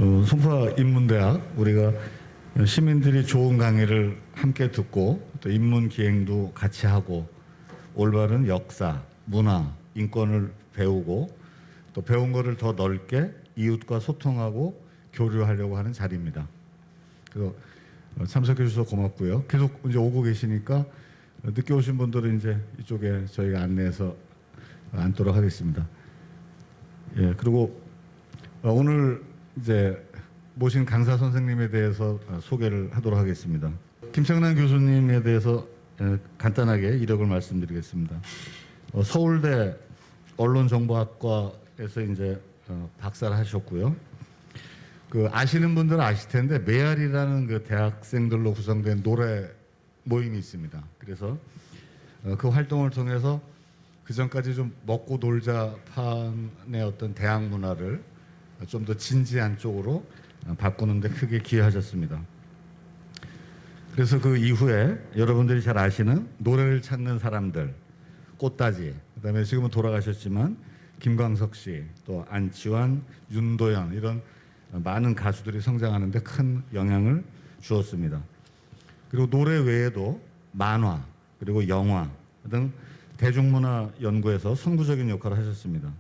송파 인문대학 우리가 시민들이 좋은 강의를 함께 듣고 또 인문 기행도 같이 하고 올바른 역사, 문화, 인권을 배우고 또 배운 거를 더 넓게 이웃과 소통하고 교류하려고 하는 자리입니다. 그래서 참석해 주셔서 고맙고요. 계속 이제 오고 계시니까 늦게 오신 분들은 이제 이쪽에 저희가 안내해서 앉도록 하겠습니다. 예, 그리고 오늘 이제 모신 강사 선생님에 대해서 소개를 하도록 하겠습니다. 김창란 교수님에 대해서 간단하게 이력을 말씀드리겠습니다. 서울대 언론정보학과에서 이제 박사를 하셨고요. 그 아시는 분들은 아실 텐데 메아리라는 그 대학생들로 구성된 노래 모임이 있습니다. 그래서 그 활동을 통해서 그 전까지 좀 먹고 놀자 판의 어떤 대학 문화를 좀 더 진지한 쪽으로 바꾸는 데 크게 기여하셨습니다. 그래서 그 이후에 여러분들이 잘 아시는 노래를 찾는 사람들, 꽃다지, 그다음에 지금은 돌아가셨지만 김광석 씨, 또 안치환, 윤도현 이런 많은 가수들이 성장하는 데 큰 영향을 주었습니다. 그리고 노래 외에도 만화, 그리고 영화 등 대중문화 연구에서 선구적인 역할을 하셨습니다.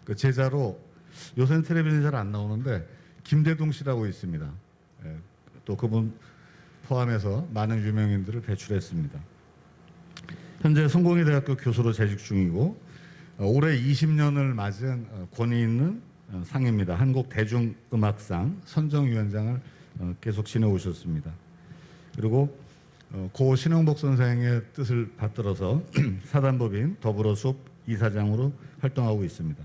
그 제자로 요새는 텔레비전에 잘 안 나오는데 김대동 씨라고 있습니다. 또 그분 포함해서 많은 유명인들을 배출했습니다. 현재 성공회대학교 교수로 재직 중이고 올해 20년을 맞은 권위 있는 상입니다. 한국대중음악상 선정위원장을 계속 지내오셨습니다. 그리고 고 신영복 선생의 뜻을 받들어서 사단법인 더불어숲 이사장으로 활동하고 있습니다.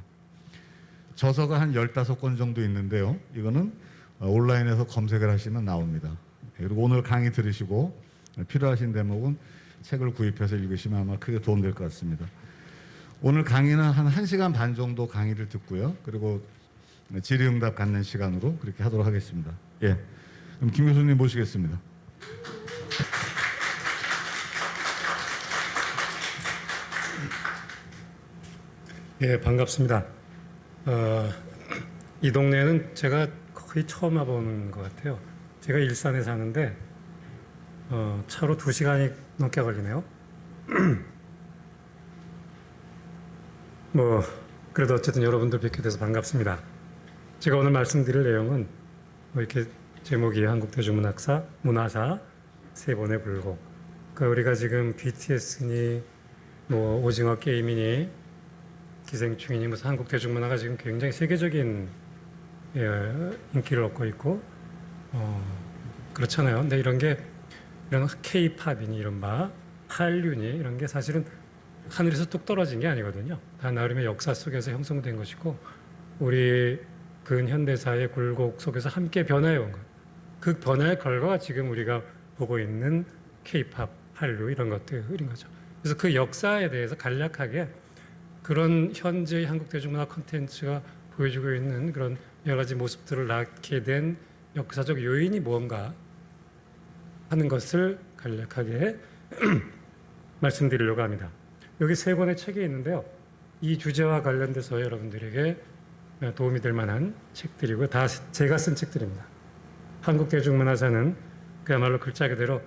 저서가 한 15권 정도 있는데요. 이거는 온라인에서 검색을 하시면 나옵니다. 그리고 오늘 강의 들으시고 필요하신 대목은 책을 구입해서 읽으시면 아마 크게 도움될 것 같습니다. 오늘 강의는 한 1시간 반 정도 강의를 듣고요. 그리고 질의응답 갖는 시간으로 그렇게 하도록 하겠습니다. 예, 그럼 김 교수님 모시겠습니다. 예, 반갑습니다. 이 동네는 제가 거의 처음 와보는 것 같아요. 제가 일산에 사는데 차로 2시간이 넘게 걸리네요. 그래도 어쨌든 여러분들 뵙게 돼서 반갑습니다. 제가 오늘 말씀드릴 내용은 이렇게 제목이 한국대중문학사, 문화사 세 번의 굴곡. 그러니까 우리가 지금 BTS니 오징어 게임이니 기생충이니 무슨 한국 대중문화가 지금 굉장히 세계적인 인기를 얻고 있고 그렇잖아요. 근데 이런 K-팝이니 이른바 한류니 이런 게 사실은 하늘에서 뚝 떨어진 게 아니거든요. 다 나름의 역사 속에서 형성된 것이고 우리 근현대사의 굴곡 속에서 함께 변화해 온 것. 그 변화의 결과가 지금 우리가 보고 있는 K-팝, 한류 이런 것들인 거죠. 그래서 그 역사에 대해서 간략하게 그런 현재의 한국 대중문화 콘텐츠가 보여주고 있는 그런 여러 가지 모습들을 낳게 된 역사적 요인이 무언가 하는 것을 간략하게 말씀드리려고 합니다. 여기 3권의 책이 있는데요. 이 주제와 관련돼서 여러분들에게 도움이 될 만한 책들이고 다 제가 쓴 책들입니다. 한국 대중문화사는 그야말로 글자 그대로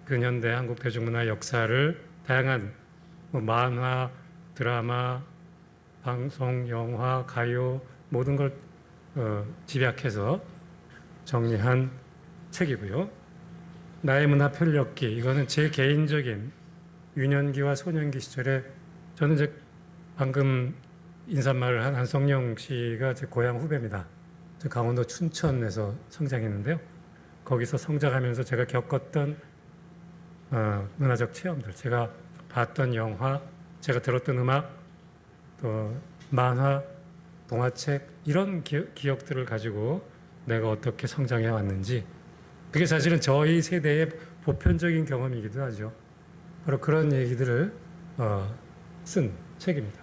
근현대 한국 대중문화 역사를 다양한 만화, 드라마, 방송, 영화, 가요 모든 걸 집약해서 정리한 책이고요. 나의 문화 편력기 이거는 제 개인적인 유년기와 소년기 시절에 저는 이제 방금 인사말을 한 한성령 씨가 제 고향 후배입니다. 저 강원도 춘천에서 성장했는데요. 거기서 성장하면서 제가 겪었던 문화적 체험들, 제가 봤던 영화, 제가 들었던 음악, 또 만화, 동화책 이런 기억들을 가지고 내가 어떻게 성장해 왔는지 그게 사실은 저희 세대의 보편적인 경험이기도 하죠. 바로 그런 얘기들을 쓴 책입니다.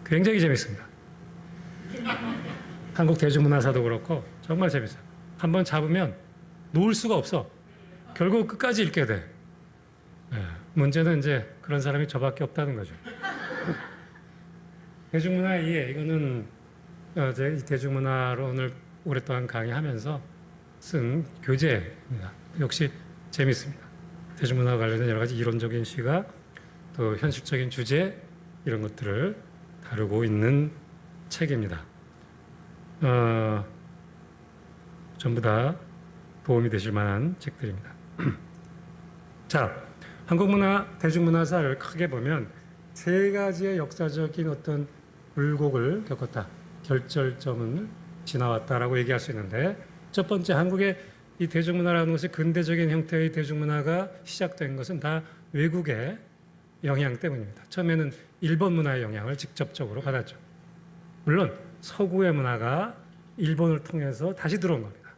굉장히 재밌습니다. 한국 대중문화사도 그렇고 정말 재밌어요. 한번 잡으면 놓을 수가 없어. 결국 끝까지 읽게 돼. 문제는 이제 그런 사람이 저밖에 없다는 거죠. 대중문화 이해, 이거는 제가 이 대중문화론을 오랫동안 강의하면서 쓴 교재입니다. 역시 재밌습니다. 대중문화 관련된 여러 가지 이론적인 시각, 또 현실적인 주제 이런 것들을 다루고 있는 책입니다. 전부 다 도움이 되실 만한 책들입니다. 자, 한국문화, 대중문화사를 크게 보면 세 가지의 역사적인 어떤 굴곡을 겪었다. 결절점을 지나왔다라고 얘기할 수 있는데, 첫 번째, 한국의 이 대중문화라는 것이 근대적인 형태의 대중문화가 시작된 것은 다 외국의 영향 때문입니다. 처음에는 일본 문화의 영향을 직접적으로 받았죠. 물론 서구의 문화가 일본을 통해서 다시 들어온 겁니다.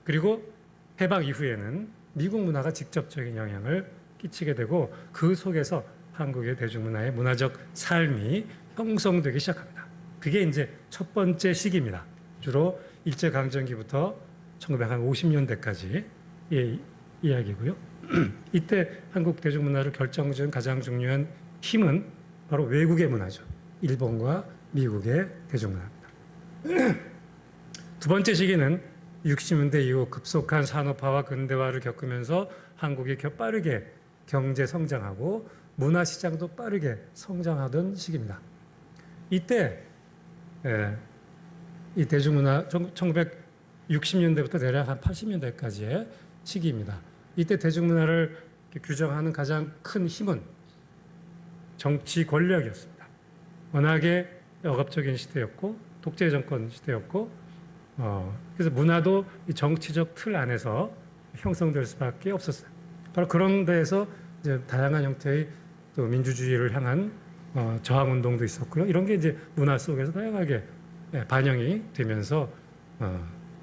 그리고 해방 이후에는 미국 문화가 직접적인 영향을 끼치게 되고, 그 속에서 한국의 대중문화의 문화적 삶이 형성되기 시작합니다. 그게 이제 첫 번째 시기입니다. 주로 일제강점기부터 1950년대까지 이야기고요. 이때 한국 대중문화를 결정지은 가장 중요한 힘은 바로 외국의 문화죠. 일본과 미국의 대중문화입니다. 두 번째 시기는 60년대 이후 급속한 산업화와 근대화를 겪으면서 한국이 빠르게 경제 성장하고 문화 시장도 빠르게 성장하던 시기입니다. 이때 이 대중문화 1960년대부터 대략 한 80년대까지의 시기입니다. 이때 대중문화를 규정하는 가장 큰 힘은 정치 권력이었습니다. 워낙에 억압적인 시대였고 독재 정권 시대였고, 그래서 문화도 이 정치적 틀 안에서 형성될 수밖에 없었어요. 바로 그런 데에서 이제 다양한 형태의 또 민주주의를 향한 저항 운동도 있었고요. 이런 게 이제 문화 속에서 다양하게 반영이 되면서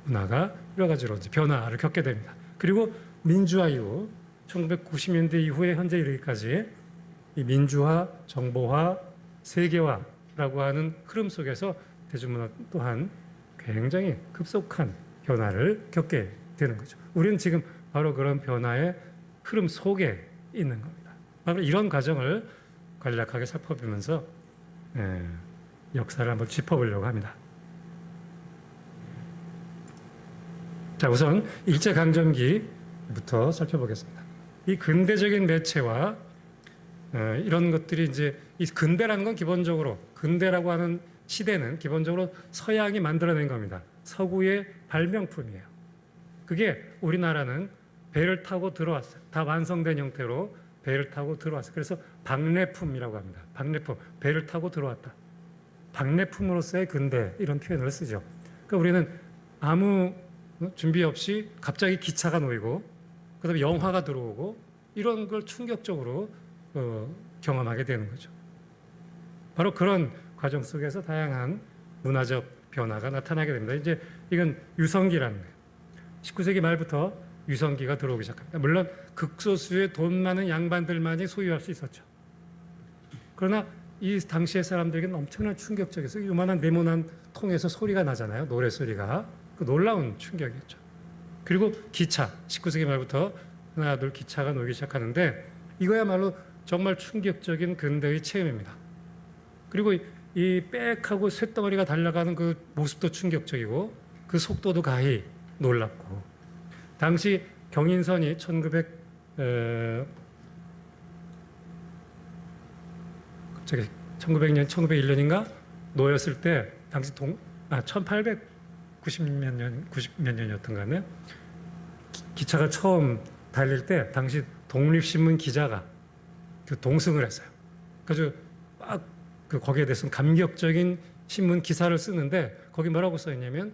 문화가 여러 가지로 이제 변화를 겪게 됩니다. 그리고 민주화 이후 1990년대 이후에 현재 이르기까지 이 민주화, 정보화, 세계화라고 하는 흐름 속에서 대중문화 또한 굉장히 급속한 변화를 겪게 되는 거죠. 우리는 지금 바로 그런 변화의 흐름 속에 있는 겁니다. 바로 이런 과정을 간략하게 살펴보면서 역사를 한번 짚어보려고 합니다. 자, 우선 일제강점기부터 살펴보겠습니다. 이 근대적인 매체와 이런 것들이 이제 이 근대라는 건 기본적으로 근대라고 하는 시대는 기본적으로 서양이 만들어낸 겁니다. 서구의 발명품이에요. 그게 우리나라는 배를 타고 들어왔어요. 다 완성된 형태로 배를 타고 들어왔어요. 그래서 박래품이라고 합니다. 박래품, 배를 타고 들어왔다. 박래품으로서의 근대 이런 표현을 쓰죠. 그러니까 우리는 아무 준비 없이 갑자기 기차가 놓이고 그다음에 영화가 들어오고 이런 걸 충격적으로 경험하게 되는 거죠. 바로 그런 과정 속에서 다양한 문화적 변화가 나타나게 됩니다. 이제 이건 유성기라는 거예요. 19세기 말부터 유성기가 들어오기 시작합니다. 물론 극소수의 돈 많은 양반들만이 소유할 수 있었죠. 그러나 이 당시의 사람들에게는 엄청난 충격적이었어요. 요만한 네모난 통에서 소리가 나잖아요. 노래소리가. 그 놀라운 충격이었죠. 그리고 기차, 19세기 말부터 하나둘 기차가 놓이기 시작하는데 이거야말로 정말 충격적인 근대의 체험입니다. 그리고 이 빽하고 쇳덩어리가 달려가는 그 모습도 충격적이고 그 속도도 가히 놀랍고, 당시 경인선이 1900년, 1901년인가 놓였을 때 당시 1890 몇 년이었던 간에 기차가 처음 달릴 때 당시 독립신문 기자가 그 동승을 했어요. 그래서 막 거기에 대해서 감격적인 신문 기사를 쓰는데 거기 뭐라고 써 있냐면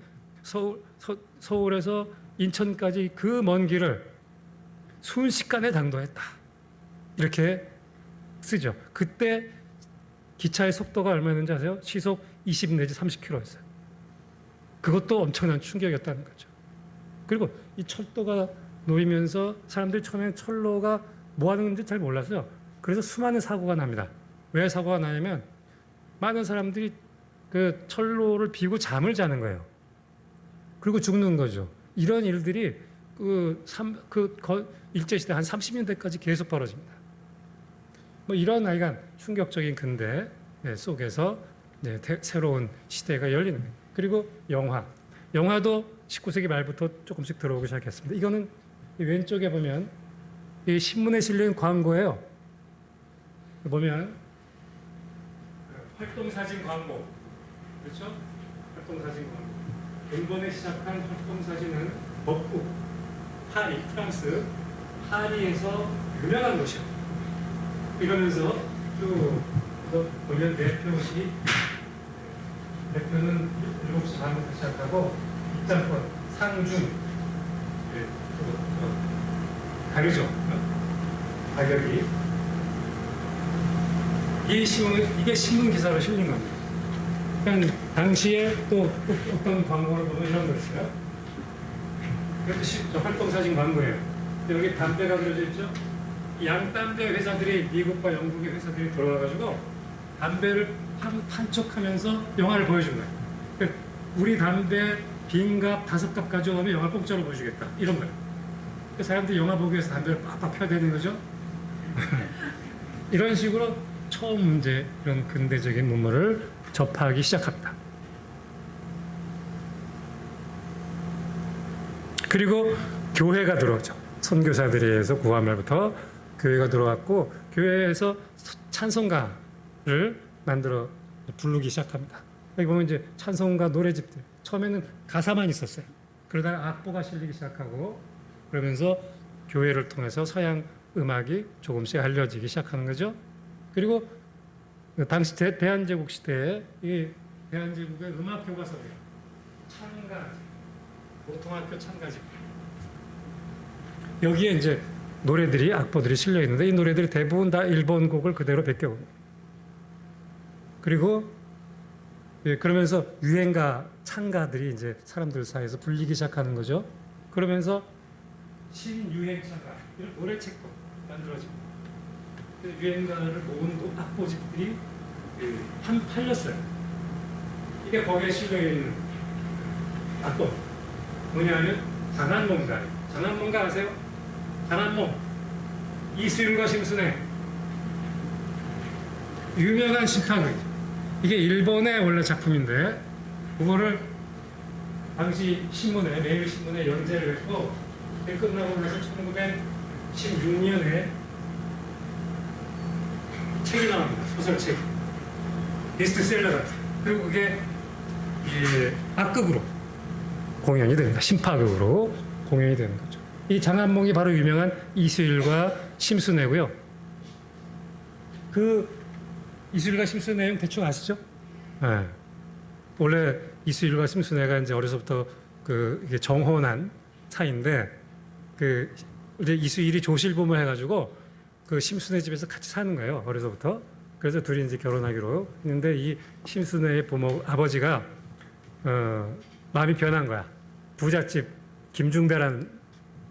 서울에서 인천까지 그 먼 길을 순식간에 당도했다. 이렇게 쓰죠. 그때 기차의 속도가 얼마였는지 아세요? 시속 20 내지 30km였어요. 그것도 엄청난 충격이었다는 거죠. 그리고 이 철도가 놓이면서 사람들이 처음에 철로가 뭐 하는 건지 잘 몰랐어요. 그래서 수많은 사고가 납니다. 왜 사고가 나냐면 많은 사람들이 그 철로를 비고 잠을 자는 거예요. 그리고 죽는 거죠. 이런 일들이 일제시대 한 30년대까지 계속 벌어집니다. 뭐 이런 하여간 충격적인 근대 속에서 이제 새로운 시대가 열리는 거예요. 그리고 영화도 19세기 말부터 조금씩 들어오기 시작했습니다. 이거는 이 왼쪽에 보면 이 신문에 실린 광고예요. 보면 활동사진 광고, 그렇죠? 활동사진 광고. 근본에 시작한 활동사진은 법국 파리, 프랑스 파리에서 유명한 곳이요. 이러면서 쭉 보면 대표는 7시 반부터 시작하고 입장권, 상중, 다르죠. 가격이. 이게 신문 기사로 실린 겁니다. 그러니까 당시에 또 어떤 광고를 보면 이런 거 있어요. 이것도 활동사진 광고예요. 여기 담배가 그려져 있죠. 양담배 회사들이 미국과 영국의 회사들이 들어와가지고 담배를 판촉하면서 영화를 보여준 거예요. 그러니까 우리 담배 빈갑 5갑 가져오면 영화 공짜로 보여주겠다 이런 거예요. 사람들이 영화 보기 위해서 담배를 빡빡 펴야 되는 거죠. 이런 식으로 처음 이제 이런 근대적인 문물을 접하기 시작합니다. 그리고 교회가 들어오죠. 선교사들에 의해서 구한말부터 교회가 들어왔고 교회에서 찬송가를 만들어 부르기 시작합니다. 여기 보면 이제 찬송가 노래집들 처음에는 가사만 있었어요. 그러다가 악보가 실리기 시작하고 그러면서 교회를 통해서 서양 음악이 조금씩 알려지기 시작하는 거죠. 그리고 당시 대한제국 시대에 이 대한제국의 음악 교과서들 찬가지, 보통학교 찬가지 여기에 이제 노래들이 악보들이 실려 있는데 이 노래들이 대부분 다 일본 곡을 그대로 베껴옵니다. 그리고 그러면서 유행가 찬가들이 이제 사람들 사이에서 불리기 시작하는 거죠. 그러면서 신유행 찬가 이런 노래책도 만들어집니다. 유행가를 모은 악보집들이 팔렸어요. 이게 거기에 실려있는 악보 뭐냐면 장안몽가. 장안몽가 아세요? 장안몽 이수일과 심순애 유명한 신파극이죠. 이게 일본의 원래 작품인데 그거를 당시 신문에 매일신문에 연재를 했고 끝나고 나서 1916년에 책이 나옵니다. 소설책. 베스트셀러가. 그리고 그게 악극으로 공연이 됩니다. 신파극으로 공연이 되는 거죠. 이 장안몽이 바로 유명한 이수일과 심순애고요. 그 이수일과 심순애 내용 대충 아시죠? 네. 원래 이수일과 심순애가 이제 어려서부터 이게 정혼한 사이인데 이제 이수일이 조실부모 해가지고 그 심순애 집에서 같이 사는 거예요. 어려서부터. 그래서 둘이 이제 결혼하기로 했는데 이 심순애의 아버지가 마음이 변한 거야. 부잣집 김중배라는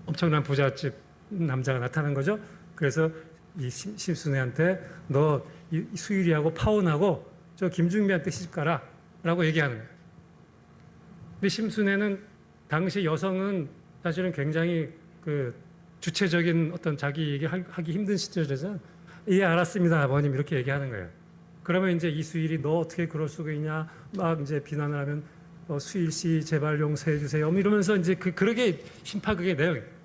엄청난 부잣집 남자가 나타난 거죠. 그래서 이 심순애한테 너 수일이하고 파혼하고 저 김중배한테 시집가라 라고 얘기하는 거예요. 근데 심순애는 당시 여성은 사실은 굉장히 주체적인 어떤 자기 얘기하기 힘든 시절에서 예 알았습니다 아버님 이렇게 얘기하는 거예요. 그러면 이제 이수일이 너 어떻게 그럴 수가 있냐 막 이제 비난을 하면 수일 씨 제발 용서해 주세요 이러면서 이제 그러게 신파극의 내용이에요.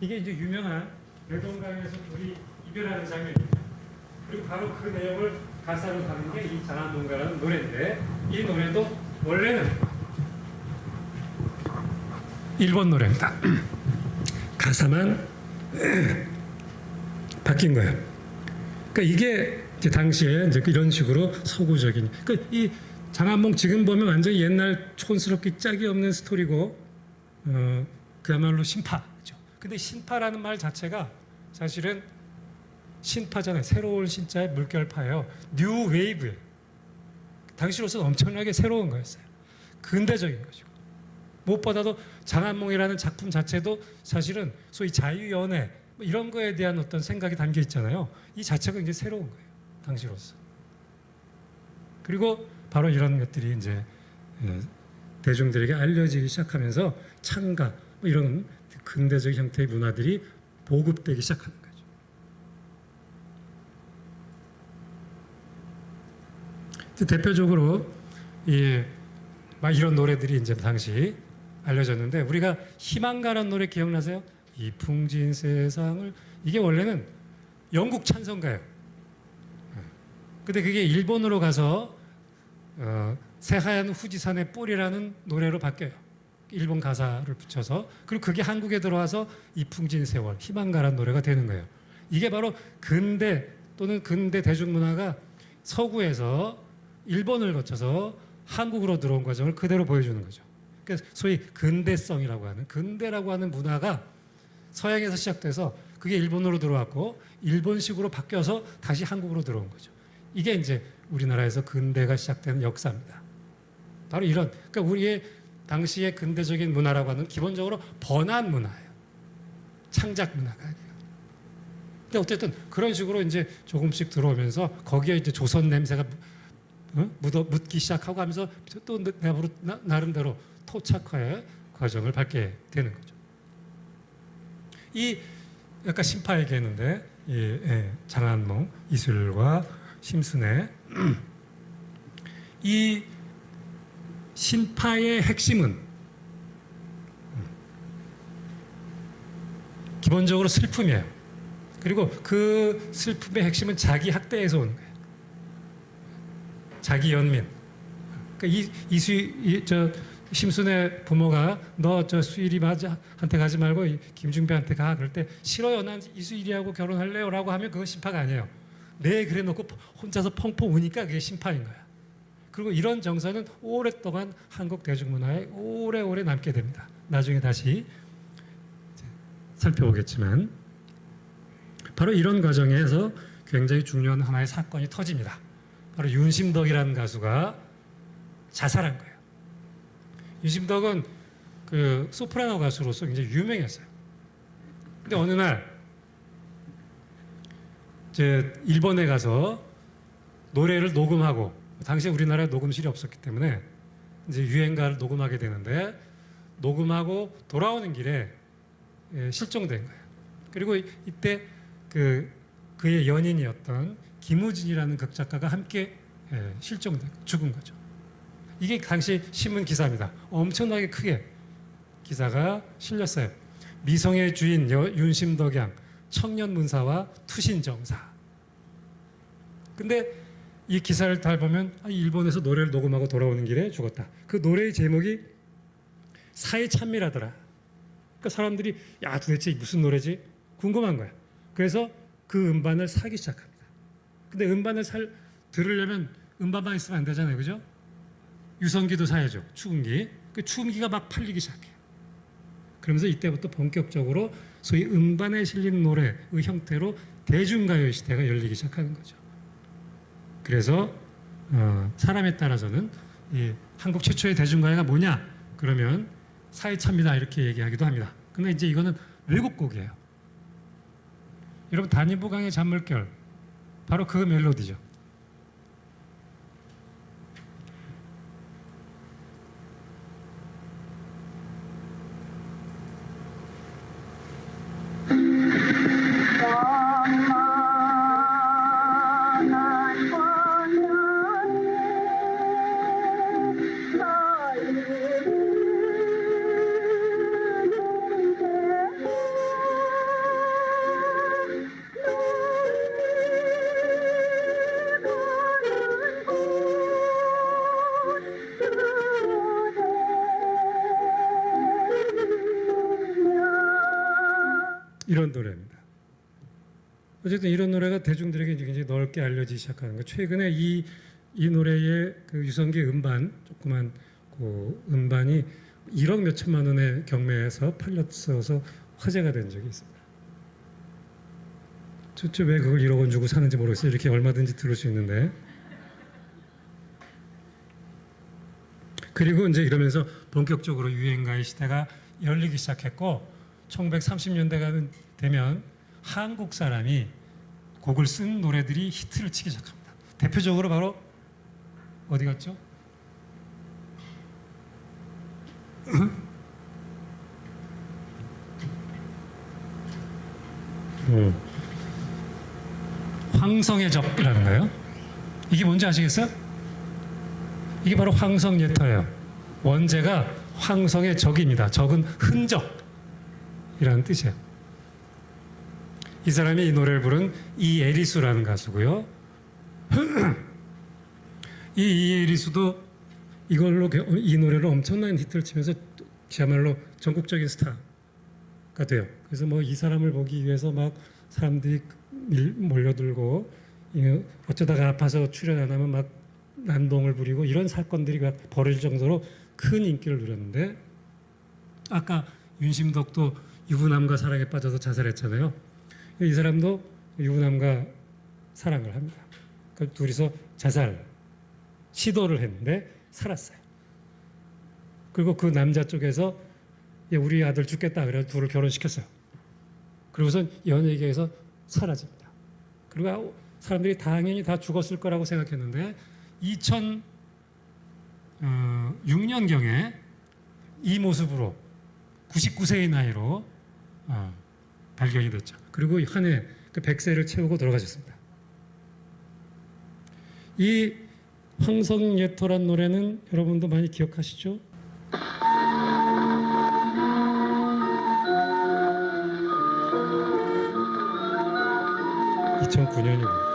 이게 이제 유명한 대동강에서 둘이 이별하는 장면입니다. 그리고 바로 그 내용을 가사로 담은 게 이 장안몽가라는 노래인데 이 노래도 원래는 일본 노래입니다. 가사만 바뀐 거예요. 그러니까 이게 이제 당시에 이제 이런 식으로 서구적인. 그러니까 이 장안몽 지금 보면 완전히 옛날 촌스럽게 짝이 없는 스토리고, 그야말로 신파죠. 근데 신파라는 말 자체가 사실은 신파잖아요. 새로운 신자의 물결파예요. 뉴 웨이브예요. 당시로서는 엄청나게 새로운 거였어요. 근대적인 거죠. 무엇보다도 장안몽이라는 작품 자체도 사실은 소위 자유연애 이런 거에 대한 어떤 생각이 담겨 있잖아요. 이 자체가 굉장히 새로운 거예요. 당시로서. 그리고 바로 이런 것들이 이제 대중들에게 알려지기 시작하면서 창가 이런 근대적 형태의 문화들이 보급되기 시작하는 거예요. 대표적으로 막 이런 노래들이 이제 당시 알려졌는데, 우리가 희망가라는 노래 기억나세요? 이 풍진 세상을, 이게 원래는 영국 찬송가예요. 근데 그게 일본으로 가서 새하얀 후지산의 뿔이라는 노래로 바뀌어요. 일본 가사를 붙여서. 그리고 그게 한국에 들어와서 이 풍진 세월, 희망가라는 노래가 되는 거예요. 이게 바로 근대 또는 근대 대중문화가 서구에서 일본을 거쳐서 한국으로 들어온 과정을 그대로 보여주는 거죠. 그래서 소위 근대성이라고 하는, 근대라고 하는 문화가 서양에서 시작돼서 그게 일본으로 들어왔고 일본식으로 바뀌어서 다시 한국으로 들어온 거죠. 이게 이제 우리나라에서 근대가 시작되는 역사입니다. 바로 이런, 그러니까 우리의 당시의 근대적인 문화라고 하는 기본적으로 번안 문화예요. 창작 문화가 아니에요. 근데 어쨌든 그런 식으로 이제 조금씩 들어오면서 거기에 이제 조선 냄새가 묻기 시작하고 하면서 또 나름대로 토착화의 과정을 밟게 되는 거죠. 이 약간 신파 얘기했는데, 장한몽, 이슬과 심순애, 이 신파의 핵심은 기본적으로 슬픔이에요. 그리고 그 슬픔의 핵심은 자기 학대에서 오는 거예요. 자기 연민. 그러니까 심순애 부모가 너 저 수일이한테 가지 말고 김중배한테 가. 그럴 때 싫어요. 난 이수일이하고 결혼할래요라고 하면 그건 신파가 아니에요. 네, 그래 놓고 혼자서 펑펑 우니까 그게 신파인 거야. 그리고 이런 정서는 오랫동안 한국 대중문화에 오래오래 남게 됩니다. 나중에 다시 살펴보겠지만, 바로 이런 과정에서 굉장히 중요한 하나의 사건이 터집니다. 바로 윤심덕이라는 가수가 자살한 거예요. 윤심덕은 그 소프라노 가수로서 굉장히 유명했어요. 근데 어느 날 일본에 가서 노래를 녹음하고, 당시에 우리나라에 녹음실이 없었기 때문에 이제 유행가를 녹음하게 되는데, 녹음하고 돌아오는 길에 실종된 거예요. 그리고 이때 그의 연인이었던 김우진이라는 극작가가 함께 죽은 거죠. 이게 당시 신문 기사입니다. 엄청나게 크게 기사가 실렸어요. 미성의 주인 윤심덕양 청년 문사와 투신 정사. 근데 이 기사를 다 보면 일본에서 노래를 녹음하고 돌아오는 길에 죽었다. 그 노래의 제목이 사회 찬미라더라. 그러니까 사람들이 야, 도대체 무슨 노래지? 궁금한 거야. 그래서 그 음반을 사기 시작합니다. 근데 음반을 들으려면 음반만 있으면 안 되잖아요. 그죠? 유성기도 사야죠. 추금기. 그 추금기가 막 팔리기 시작해요. 그러면서 이때부터 본격적으로 소위 음반에 실린 노래의 형태로 대중가요 시대가 열리기 시작하는 거죠. 그래서 사람에 따라서는 이 한국 최초의 대중가요가 뭐냐? 그러면 사회차입니다. 이렇게 얘기하기도 합니다. 근데 이제 이거는 외국 곡이에요. 여러분, 단위부강의 잔물결, 바로 그 멜로디죠. 이런 노래입니다. 어쨌든 이런 노래가 대중들에게 굉장히 넓게 알려지기 시작하는 거. 최근에 이 노래의 그 유성기 음반, 조그만 그 음반이 1억 몇천만 원의 경매에서 팔렸어서 화제가 된 적이 있습니다. 도대체 왜 그걸 1억 원 주고 사는지 모르겠어요. 이렇게 얼마든지 들을 수 있는데. 그리고 이제 이러면서 본격적으로 유행가의 시대가 열리기 시작했고, 1930년대가 되면 한국 사람이 곡을 쓴 노래들이 히트를 치기 시작합니다. 대표적으로 바로 어디 갔죠? 황성의 적이라는 거예요. 이게 뭔지 아시겠어요? 이게 바로 황성예터예요. 원제가 황성의 적입니다. 적은 흔적이라는 뜻이에요. 이 사람이 이 노래를 부른 이에리수라는 가수고요. 이 이에리수도 이걸로 이 노래를 엄청난 히트를 치면서 그야말로 전국적인 스타가 돼요. 그래서 뭐 이 사람을 보기 위해서 막 사람들이 몰려들고 어쩌다가 아파서 출연 안 하면 막 난동을 부리고 이런 사건들이 벌어질 정도로 큰 인기를 누렸는데 아까 윤심덕도 유부남과 사랑에 빠져서 자살했잖아요. 이 사람도 유부남과 사랑을 합니다. 그 둘이서 자살 시도를 했는데 살았어요. 그리고 그 남자 쪽에서 우리 아들 죽겠다 그래서 둘을 결혼시켰어요. 그리고선 연예계에서 사라집니다. 그리고 사람들이 당연히 다 죽었을 거라고 생각했는데 2006년경에 이 모습으로 99세의 나이로 발견이 됐죠. 그리고 한 해 그 100세를 채우고 돌아가셨습니다. 이 황성예터란 노래는 여러분도 많이 기억하시죠? 2009년이고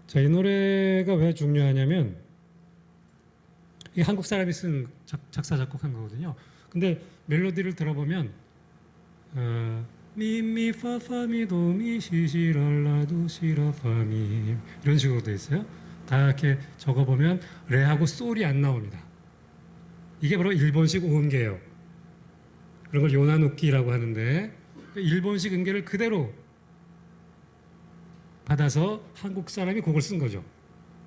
자, 이 노래가 왜 중요하냐면 이 한국 사람이 쓴 작사 작곡한 거거든요. 근데 멜로디를 들어보면 미미 파파미 도미 시시랄라도 시라파미 이런 식으로 돼 있어요. 다 이렇게 적어보면 레하고 솔이 안 나옵니다. 이게 바로 일본식 오음계예요. 그런 걸 요나누키라고 하는데 일본식 음계를 그대로 받아서 한국 사람이 곡을 쓴 거죠.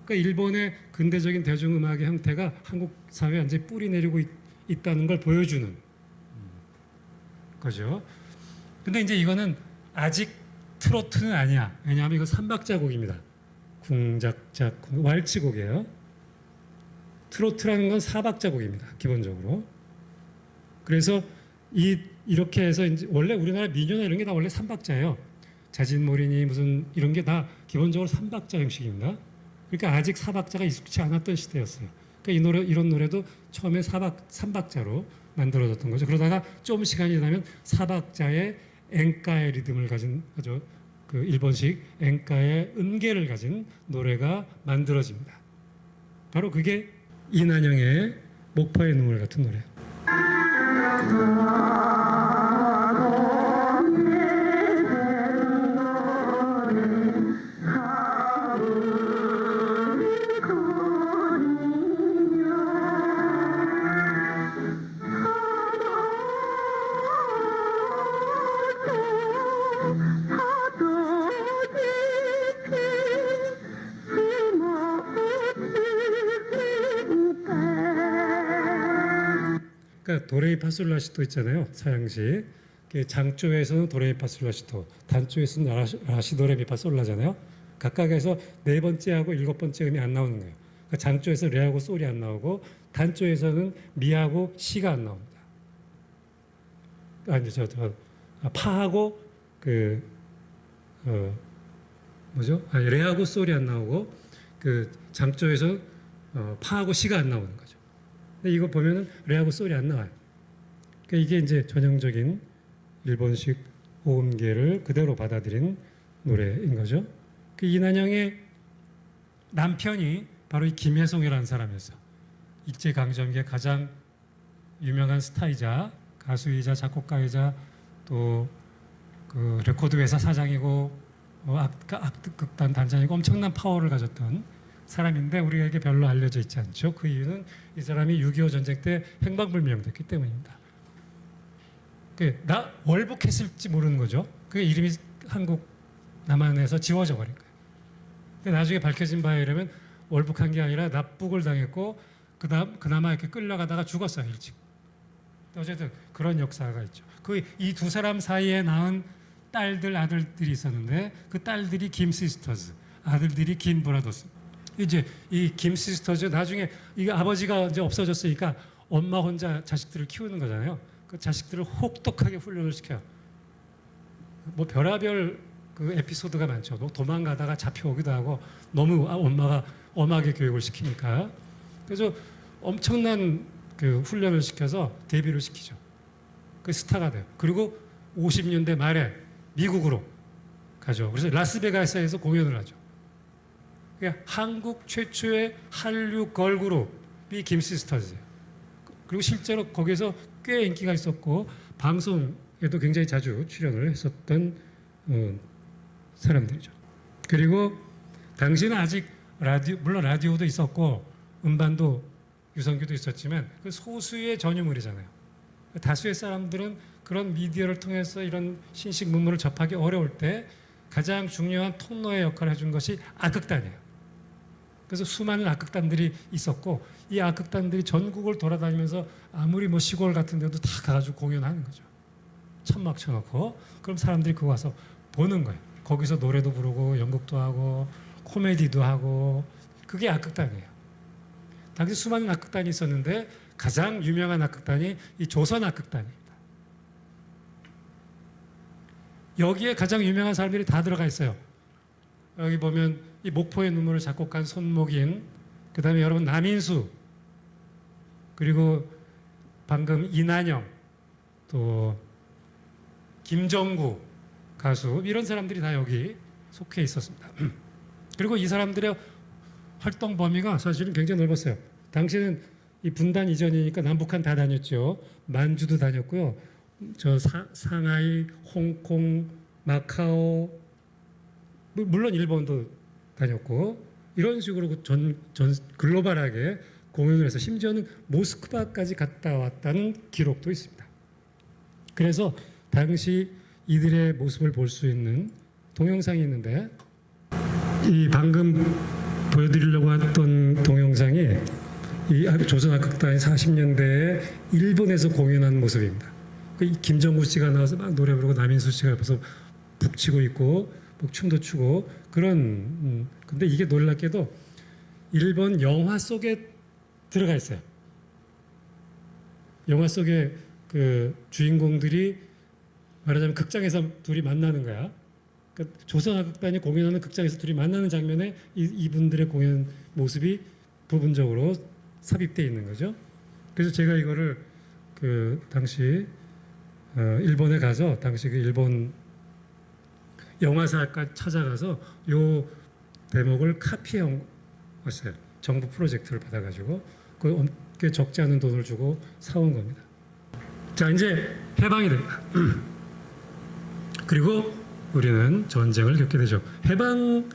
그러니까 일본의 근대적인 대중음악의 형태가 한국 사회에 완전히 뿌리 내리고 있다는 걸 보여주는 거죠. 근데 이제 이거는 아직 트로트는 아니야. 왜냐하면 이거 3박자 곡입니다. 궁작작, 왈츠곡이에요. 트로트라는 건 4박자 곡입니다. 기본적으로. 그래서 이렇게 해서 이제 원래 우리나라 민요나 이런 게 다 원래 3박자예요. 자진몰이니 무슨 이런 게 다 기본적으로 3박자 형식입니다. 그러니까 아직 4박자가 익숙치 않았던 시대였어요. 그러니까 이런 노래도 처음에 3박자로 만들어졌던 거죠. 그러다가 좀 시간이 지나면 4박자의 엔카의 리듬을 가진 아주 그 일본식 엔카의 음계를 가진 노래가 만들어집니다. 바로 그게 이난영의 목포의 눈물 같은 노래예요. 그러니까 도레미파솔라시도 있잖아요. 서양식. 장조에서는 도레미파솔라시도, 단조에서는 라시도레미파솔라잖아요. 각각에서 네 번째하고 일곱 번째 음이 안 나오는 거예요. 그러니까 장조에서 레하고 솔이 안 나오고 단조에서는 미하고 시가 안 나옵니다. 아니 파하고 레하고 솔이 안 나오고 그 장조에서 파하고 시가 안 나오는 거죠. 근데 이거 보면은 레하고 솔이 안 나와요. 그러니까 이게 이제 전형적인 일본식 오음계를 그대로 받아들인 노래인 거죠. 그 이난영의 남편이 바로 이 김혜송이라는 사람이었어요. 일제강점기의 가장 유명한 스타이자 가수이자 작곡가이자 또 그 레코드 회사 사장이고 악극단 단장이고 엄청난 파워를 가졌던 사람인데 우리에게 별로 알려져 있지 않죠. 그 이유는 이 사람이 6.25 전쟁 때 행방불명됐기 때문입니다. 나 월북했을지 모르는 거죠. 그 이름이 한국 남한에서 지워져 버린 거예요. 근데 나중에 밝혀진 바에 의하면 월북한 게 아니라 납북을 당했고 그나마 이렇게 끌려가다가 죽었어요. 일찍. 어쨌든 그런 역사가 있죠. 이 두 사람 사이에 낳은 딸들 아들들이 있었는데 그 딸들이 김 시스터즈, 아들들이 김 브라더스. 이제 이 김 시스터즈 나중에 이 아버지가 이제 없어졌으니까 엄마 혼자 자식들을 키우는 거잖아요. 그 자식들을 혹독하게 훈련을 시켜요. 뭐 별의별 그 에피소드가 많죠. 뭐 도망가다가 잡혀오기도 하고 너무 엄마가 엄하게 교육을 시키니까. 그래서 엄청난 그 훈련을 시켜서 데뷔를 시키죠. 그 스타가 돼요. 그리고 50년대 말에 미국으로 가죠. 그래서 라스베가스에서 공연을 하죠. 그러니까 한국 최초의 한류 걸그룹이 김시스터즈예요. 그리고 실제로 거기서 꽤 인기가 있었고 방송에도 굉장히 자주 출연을 했었던 사람들이죠. 그리고 당시는 아직 물론 라디오도 있었고 음반도 유성기도 있었지만 그 소수의 전유물이잖아요. 다수의 사람들은 그런 미디어를 통해서 이런 신식 문물을 접하기 어려울 때 가장 중요한 통로의 역할을 해준 것이 악극단이에요. 그래서 수많은 악극단들이 있었고 이 악극단들이 전국을 돌아다니면서 아무리 뭐 시골 같은 데도 다 가가지고 공연하는 거죠. 천막 쳐놓고 그럼 사람들이 그거 와서 보는 거예요. 거기서 노래도 부르고 연극도 하고 코미디도 하고 그게 악극단이에요. 당시 수많은 악극단이 있었는데 가장 유명한 악극단이 이 조선 악극단입니다. 여기에 가장 유명한 사람들이 다 들어가 있어요. 여기 보면 이 목포의 눈물을 작곡한 손목인, 그 다음에 여러분 남인수, 그리고 방금 이난영, 또 김정구 가수, 이런 사람들이 다 여기 속해 있었습니다. 그리고 이 사람들의 활동 범위가 사실은 굉장히 넓었어요. 당시는 이 분단 이전이니까 남북한 다 다녔죠. 만주도 다녔고요. 저 상하이, 홍콩, 마카오, 물론 일본도 다녔고 이런 식으로 전 글로벌하게 공연을 해서 심지어는 모스크바까지 갔다 왔다는 기록도 있습니다. 그래서 당시 이들의 모습을 볼 수 있는 동영상이 있는데 이 방금 보여드리려고 했던 동영상이 이 조선 악극단이 40년대에 일본에서 공연한 모습입니다. 김정구 씨가 나와서 막 노래 부르고 남인수 씨가 옆에서 북치고 있고 뭐 춤도 추고 그런 근데 이게 놀랍게도 일본 영화 속에 들어가 있어요. 영화 속에 그 주인공들이 말하자면 극장에서 둘이 만나는 거야. 그러니까 조선 악극단이 공연하는 극장에서 둘이 만나는 장면에 이분들의 공연 모습이 부분적으로 삽입되어 있는 거죠. 그래서 제가 이거를 그 당시 일본에 가서 당시 그 일본 영화사가 찾아가서 요 대목을 카피해 왔어요. 정부 프로젝트를 받아가지고 그 꽤 적지 않은 돈을 주고 사온 겁니다. 자, 이제 해방이 됩니다. 그리고 우리는 전쟁을 겪게 되죠. 해방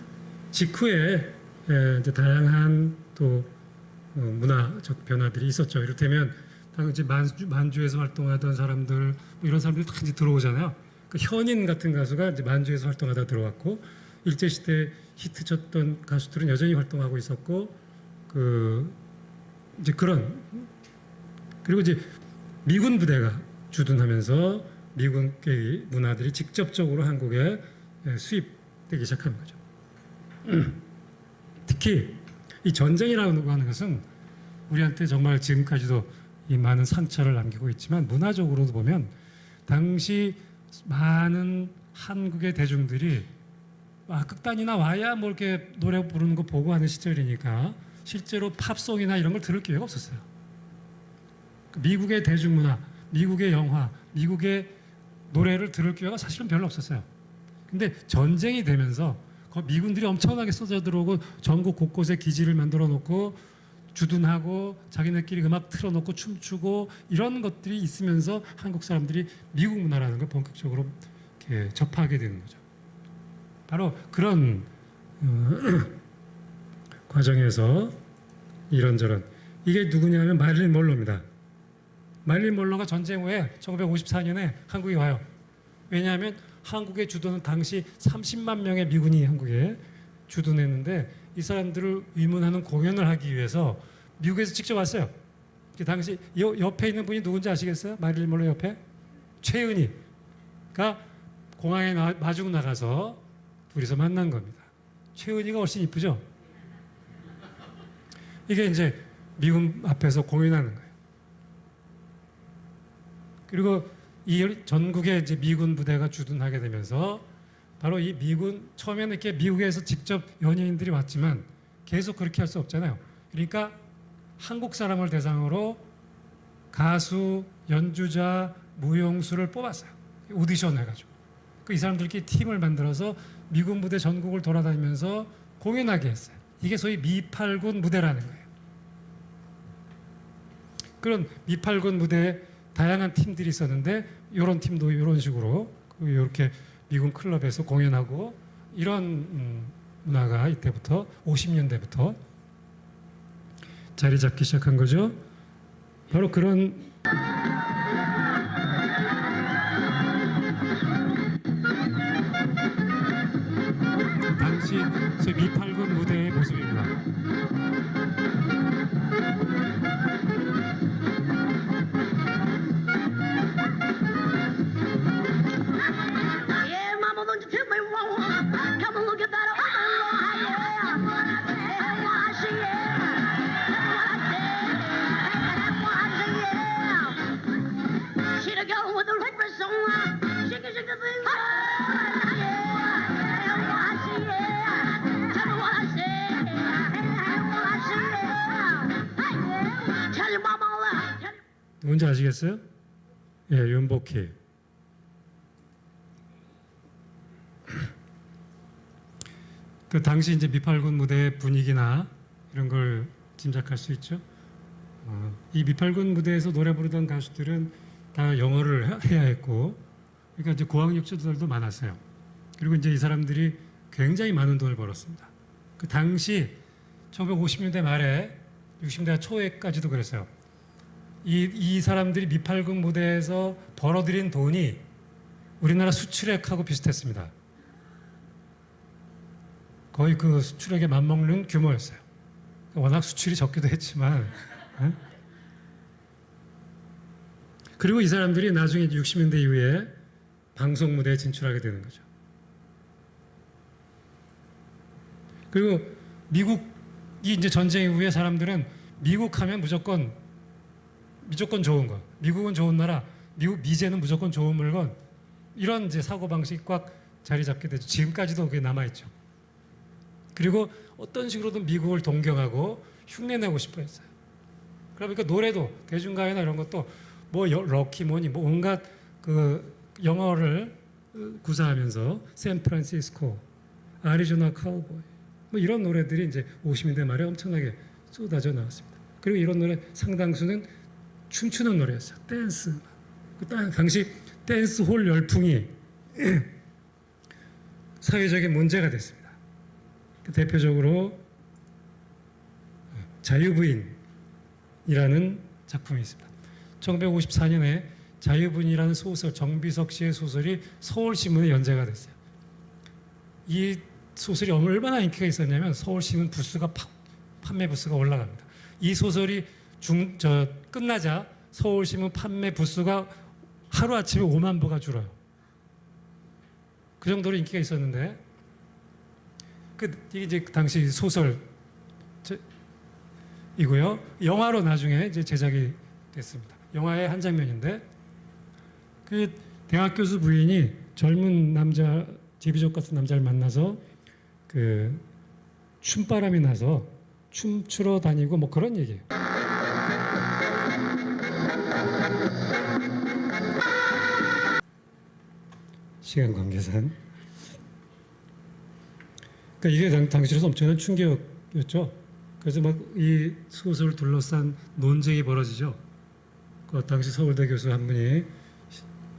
직후에 이제 다양한 또 문화적 변화들이 있었죠. 이를테면 당시 만주에서 활동하던 사람들 뭐 이런 사람들이 다 이제 들어오잖아요. 그 현인 같은 가수가 이제 만주에서 활동하다 들어왔고 일제 시대 히트 쳤던 가수들은 여전히 활동하고 있었고 그 이제 그런 그리고 이제 미군 부대가 주둔하면서 미군의 문화들이 직접적으로 한국에 수입되기 시작한 거죠. 특히 이 전쟁이라고 하는 것은 우리한테 정말 지금까지도 이 많은 상처를 남기고 있지만 문화적으로도 보면 당시 많은 한국의 대중들이 극단이나 와야 뭐 이렇게 노래 부르는 거 보고 하는 시절이니까 실제로 팝송이나 이런 걸 들을 기회가 없었어요. 미국의 대중문화, 미국의 영화, 미국의 노래를 들을 기회가 사실은 별로 없었어요. 근데 전쟁이 되면서 미군들이 엄청나게 쏟아 들어오고 전국 곳곳에 기지를 만들어 놓고 주둔하고 자기네끼리 음악 틀어놓고 춤추고 이런 것들이 있으면서 한국 사람들이 미국 문화라는 걸 본격적으로 이렇게 접하게 되는 거죠. 바로 그런 과정에서 이런저런 이게 누구냐면 마릴린 먼로입니다. 마릴린 먼로가 전쟁 후에 1954년에 한국에 와요. 왜냐하면 한국에 주둔은 당시 30만 명의 미군이 한국에 주둔했는데 이 사람들을 위문하는 공연을 하기 위해서 미국에서 직접 왔어요. 그 당시 옆에 있는 분이 누군지 아시겠어요? 마릴린 먼로 옆에 최은희가 공항에 마중 나가서 둘이서 만난 겁니다. 최은희가 훨씬 이쁘죠? 이게 이제 미군 앞에서 공연하는 거예요. 그리고 이 전국에 이제 미군 부대가 주둔하게 되면서 바로 이 미군, 처음에는 이렇게 미국에서 직접 연예인들이 왔지만 계속 그렇게 할 수 없잖아요. 그러니까 한국 사람을 대상으로 가수, 연주자, 무용수를 뽑았어요. 오디션 해가지고. 이 사람들끼리 팀을 만들어서 미군 부대 전국을 돌아다니면서 공연하게 했어요. 이게 소위 미8군 무대라는 거예요. 그런 미8군 무대에 다양한 팀들이 있었는데 이런 팀도 이런 식으로 이렇게 미군 클럽에서 공연하고 이런 문화가 이때부터 50년대부터 자리 잡기 시작한 거죠. 바로 그런 당시 미8군 무대의 모습입니다. Yeah, mama, don't you tell me wrong. Come and look at that open road, yeah. That's what I see, yeah. That's what I say. That's what I say, yeah. See the girl with the red dress on. Shake it, thing. Yeah. That's what I see, yeah. Tell me what I say. That's what I see, yeah. Hey, tell your mama all that. Tell your 누군지 아시겠어요? 예, 윤복희. 그 당시 이제 미8군 무대의 분위기나 이런 걸 짐작할 수 있죠. 이 미8군 무대에서 노래 부르던 가수들은 다 영어를 해야 했고, 그러니까 이제 고학력자들도 많았어요. 그리고 이제 이 사람들이 굉장히 많은 돈을 벌었습니다. 그 당시 1950년대 말에 60년대 초에까지도 그랬어요. 이 사람들이 미8군 무대에서 벌어들인 돈이 우리나라 수출액하고 비슷했습니다. 거의 그 수출액에 맞먹는 규모였어요. 워낙 수출이 적기도 했지만. 그리고 이 사람들이 나중에 60년대 이후에 방송 무대에 진출하게 되는 거죠. 그리고 미국이 이제 전쟁 이후에 사람들은 미국 하면 무조건 좋은 거. 미국은 좋은 나라, 미제는 무조건 좋은 물건. 이런 이제 사고 방식이 꽉 자리 잡게 되죠. 지금까지도 그게 남아 있죠. 그리고 어떤 식으로든 미국을 동경하고 흉내내고 싶어 했어요. 그러니까 노래도 대중가요나 이런 것도 뭐 럭키 뭐니 뭐 온갖 그 영어를 구사하면서 샌프란시스코, 아리조나 카우보이 뭐 이런 노래들이 이제 50년대 말에 엄청나게 쏟아져 나왔습니다. 그리고 이런 노래 상당수는 춤추는 노래였어요. 댄스. 그 당시 댄스홀 열풍이 사회적인 문제가 됐습니다. 대표적으로 자유부인이라는 작품이 있습니다. 1954년에 자유부인이라는 소설, 정비석 씨의 소설이 서울신문에 연재가 됐어요. 이 소설이 얼마나 인기가 있었냐면 서울신문 부수가 판매 부수가 올라갑니다. 이 소설이 끝나자 서울신문 판매 부수가 하루아침에 5만 부가 줄어요. 그 정도로 인기가 있었는데 이게 이제 당시 소설이고요. 영화로 나중에 이제 제작이 됐습니다. 영화의 한 장면인데 그 대학 교수 부인이 젊은 남자 제비족 같은 남자를 만나서 그 춤바람이 나서 춤추러 다니고 뭐 그런 얘기예요. 시간 관계상. 그러니까 이게 당시로서 엄청난 충격이었죠. 그래서 막 이 소설을 둘러싼 논쟁이 벌어지죠. 그 당시 서울대 교수 한 분이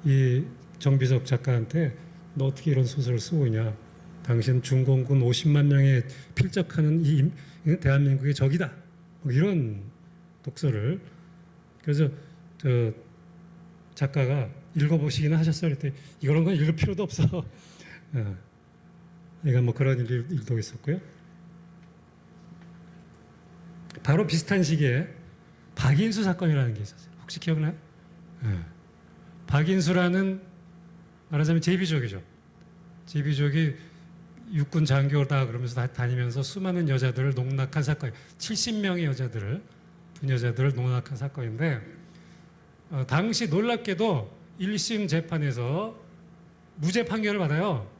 이 정비석 작가한테 너 어떻게 이런 소설을 쓰고 있냐. 당신 중공군 50만 명에 필적하는 이 대한민국의 적이다. 뭐 이런 독서를. 그래서 저 작가가 읽어보시기나 하셨어요. 그랬더니 이런 건 읽을 필요도 없어. 그러니까 뭐 그런 일도 있었고요. 바로 비슷한 시기에 박인수 사건이라는 게 있었어요. 혹시 기억나요? 박인수라는 말하자면 제비족이죠. 제비족이 육군 장교다 그러면서 다니면서 수많은 여자들을 농락한 사건, 70명의 여자들을, 부녀자들을 농락한 사건인데, 당시 놀랍게도 1심 재판에서 무죄 판결을 받아요.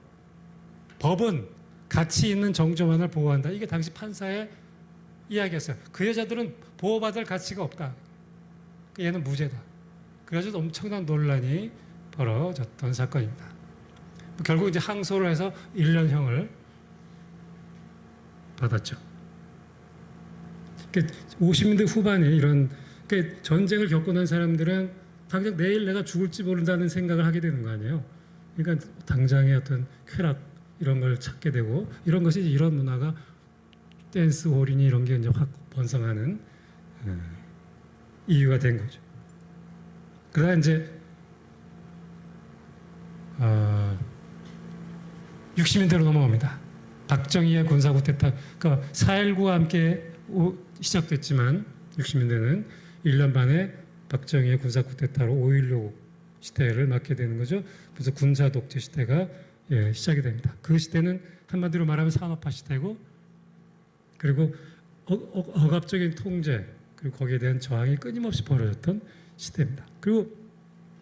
법은 가치 있는 정조만을 보호한다. 이게 당시 판사의 이야기였어요. 그 여자들은 보호받을 가치가 없다. 얘는 무죄다. 그래가지고 엄청난 논란이 벌어졌던 사건입니다. 결국 이제 항소를 해서 1년형을 받았죠. 50년대 후반에 이런 전쟁을 겪고 난 사람들은 당장 내일 내가 죽을지 모른다는 생각을 하게 되는 거 아니에요. 그러니까 당장의 어떤 쾌락 이런 걸 찾게 되고, 이런 것이 이런 문화가 댄스 홀이니 이런 게 이제 확 번성하는 이유가 된 거죠. 그러다 이제 60년대로 넘어갑니다. 박정희의 군사 쿠데타, 그러니까 4.19와 함께 시작됐지만 60년대는 1년 반에 박정희의 군사 쿠데타로 5.16 시대를 맞게 되는 거죠. 그래서 군사 독재 시대가 시작이 됩니다. 그 시대는 한마디로 말하면 산업화 시대고, 그리고 억압적인 통제, 그리고 거기에 대한 저항이 끊임없이 벌어졌던 시대입니다. 그리고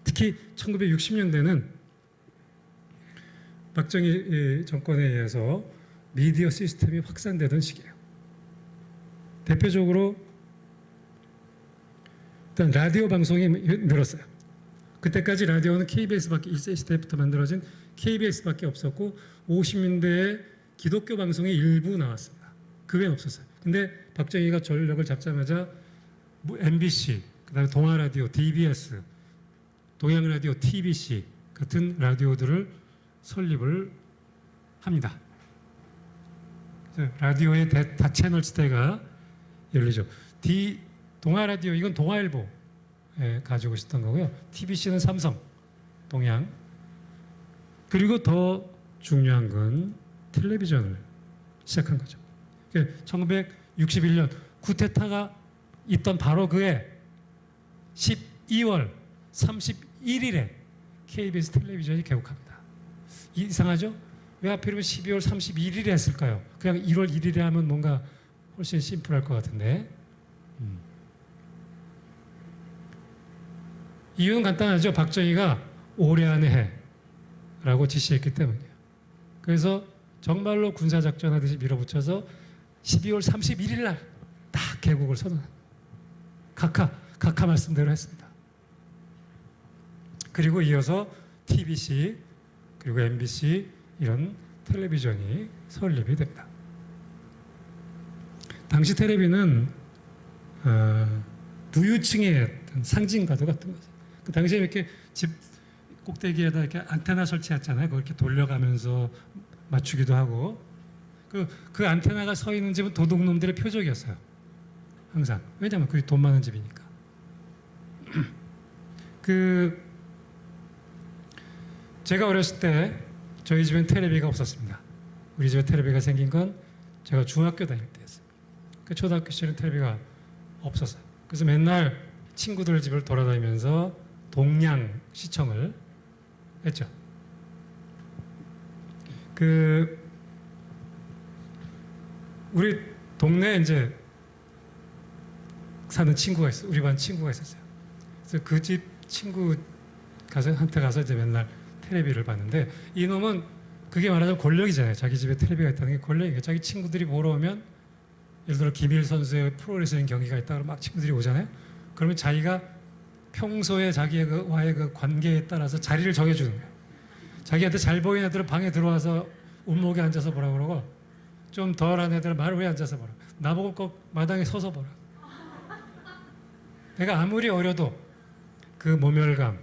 특히 1960년대는 박정희 정권에 의해서 미디어 시스템이 확산되던 시기예요. 대표적으로 일단 라디오 방송이 늘었어요. 그때까지 라디오는 KBS밖에, 1세 시대부터 만들어진 KBS밖에 없었고 50년대에 기독교 방송이 일부 나왔습니다. 그 외엔 없었어요. 근데 박정희가 전력을 잡자마자 MBC, 그다음에 동아라디오, DBS, 동양라디오, TBC 같은 라디오들을 설립을 합니다. 라디오의 다채널 시대가 열리죠. 동아라디오, 이건 동아일보에 가지고 있었던 거고요. TBC는 삼성, 동양. 그리고 더 중요한 건 텔레비전을 시작한 거죠. 1961년 쿠데타가 있던 바로 그해 12월 31일에 KBS 텔레비전이 개국합니다. 이상하죠? 왜 하필이면 12월 31일에 했을까요? 그냥 1월 1일에 하면 뭔가 훨씬 심플할 것 같은데. 이유는 간단하죠. 박정희가 올해 안에 해라고 지시했기 때문이에요. 그래서 정말로 군사작전 하듯이 밀어붙여서 12월 31일 날 딱 개국을 선언합니다. 각하 말씀대로 했습니다. 그리고 이어서 TBC 그리고 MBC 이런 텔레비전이 설립이 됩니다. 당시 텔레비는 부유층의 상징과도 같은 거죠. 그 당시에 이렇게 집 꼭대기에다 이렇게 안테나 설치했잖아요. 그걸 이렇게 돌려가면서 맞추기도 하고, 그 안테나가 서 있는 집은 도둑놈들의 표적이었어요. 항상. 왜냐하면 그게 돈 많은 집이니까. 제가 어렸을 때 저희 집엔 텔레비가 없었습니다. 우리 집에 텔레비가 생긴 건 제가 중학교 다닐 때였어요. 초등학교 시절엔 텔레비가 없었어요. 그래서 맨날 친구들 집을 돌아다니면서 동양 시청을 했죠. 우리 동네에 이제 사는 친구가 있어요. 우리 반 친구가 있었어요. 그래서 그 집 친구 한테 가서 이제 맨날 텔레비를 봤는데, 이놈은 그게 말하자면 권력이잖아요. 자기 집에 텔레비가 있다는 게 권력이에요. 자기 친구들이 보러 오면, 예를 들어 김일 선수의 프로레슬링 경기가 있다 그러면 막 친구들이 오잖아요. 그러면 자기가 평소에 자기와의 그 관계에 따라서 자리를 정해주는 거예요. 자기한테 잘 보이는 애들은 방에 들어와서 운목에 앉아서 보라 그러고, 좀 덜한 애들은 말 위에 앉아서 보라. 나보고 꼭 마당에 서서 보라. 내가 아무리 어려도 그 모멸감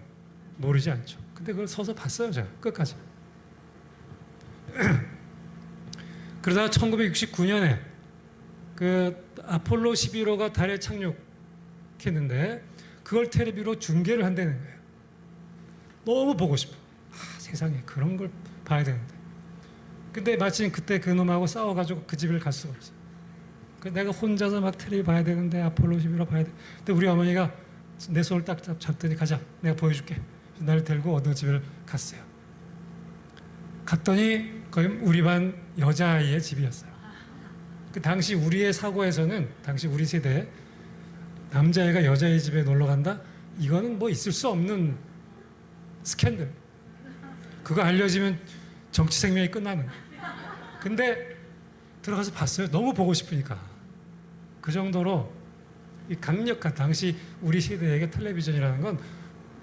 모르지 않죠. 근데 그걸 서서 봤어요, 제가 끝까지. 그러다가 1969년에 그 아폴로 11호가 달에 착륙했는데 그걸 텔레비로 중계를 한다는 거예요. 너무 보고 싶어. 세상에 그런 걸 봐야 되는데. 근데 마침 그때 그 놈하고 싸워가지고 그 집을 갈 수가 없어요. 내가 혼자서 막 텔레비 봐야 되는데 아폴로 11호 봐야 돼. 근데 우리 어머니가 내 손을 딱 잡더니 가자. 내가 보여줄게. 나를 데리고 어느 집을 갔어요. 갔더니 거기 우리 반 여자아이의 집이었어요. 그 당시 우리의 사고에서는 당시 우리 세대 남자애가 여자애 집에 놀러 간다? 이거는 뭐 있을 수 없는 스캔들. 그거 알려지면 정치 생명이 끝나는 거예요. 근데 들어가서 봤어요. 너무 보고 싶으니까. 그 정도로 이 강력한 당시 우리 세대에게 텔레비전이라는 건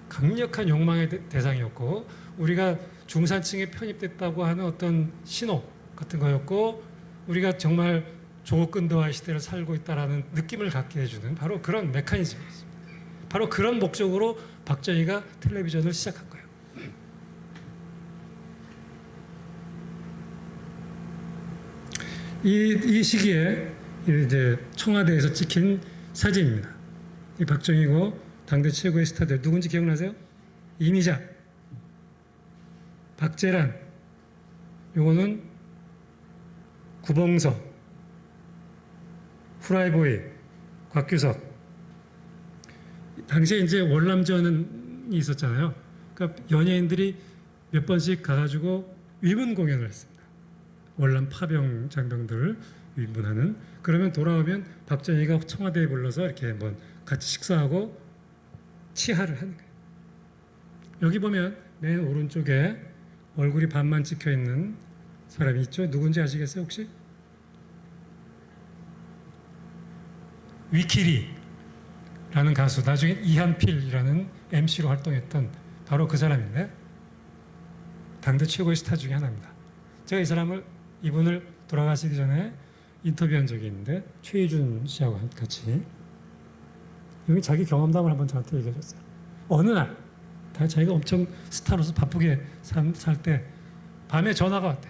강력한 욕망의 대상이었고 우리가 중산층에 편입됐다고 하는 어떤 신호 같은 거였고 우리가 정말 조건도화 시대를 살고 있다라는 느낌을 갖게 해주는 바로 그런 메커니즘이었습니다. 바로 그런 목적으로 박정희가 텔레비전을 시작한 거예요. 이 시기에 이제 청와대에서 찍힌 사진입니다. 이 박정희고 당대 최고의 스타들 누군지 기억나세요? 이미자, 박재란, 요거는 구봉서, 후라이보이, 곽규석. 당시에 이제 월남전이 있었잖아요. 그러니까 연예인들이 몇 번씩 가가지고 위문 공연을 했습니다. 월남 파병 장병들을 위문하는. 그러면 돌아오면 박정희가 청와대에 불러서 이렇게 한번 같이 식사하고 치하를 하는 거예요. 여기 보면 맨 오른쪽에 얼굴이 반만 찍혀 있는 사람이 있죠. 누군지 아시겠어요 혹시? 위키리라는 가수, 나중에 이한필이라는 MC로 활동했던 바로 그 사람인데 당대 최고의 스타 중에 하나입니다. 제가 이분을 돌아가시기 전에 인터뷰한 적이 있는데 최희준 씨하고 같이 여기 자기 경험담을 한번 저한테 얘기해 줬어요. 어느 날 자기가 엄청 스타로서 바쁘게 살 때 밤에 전화가 왔대.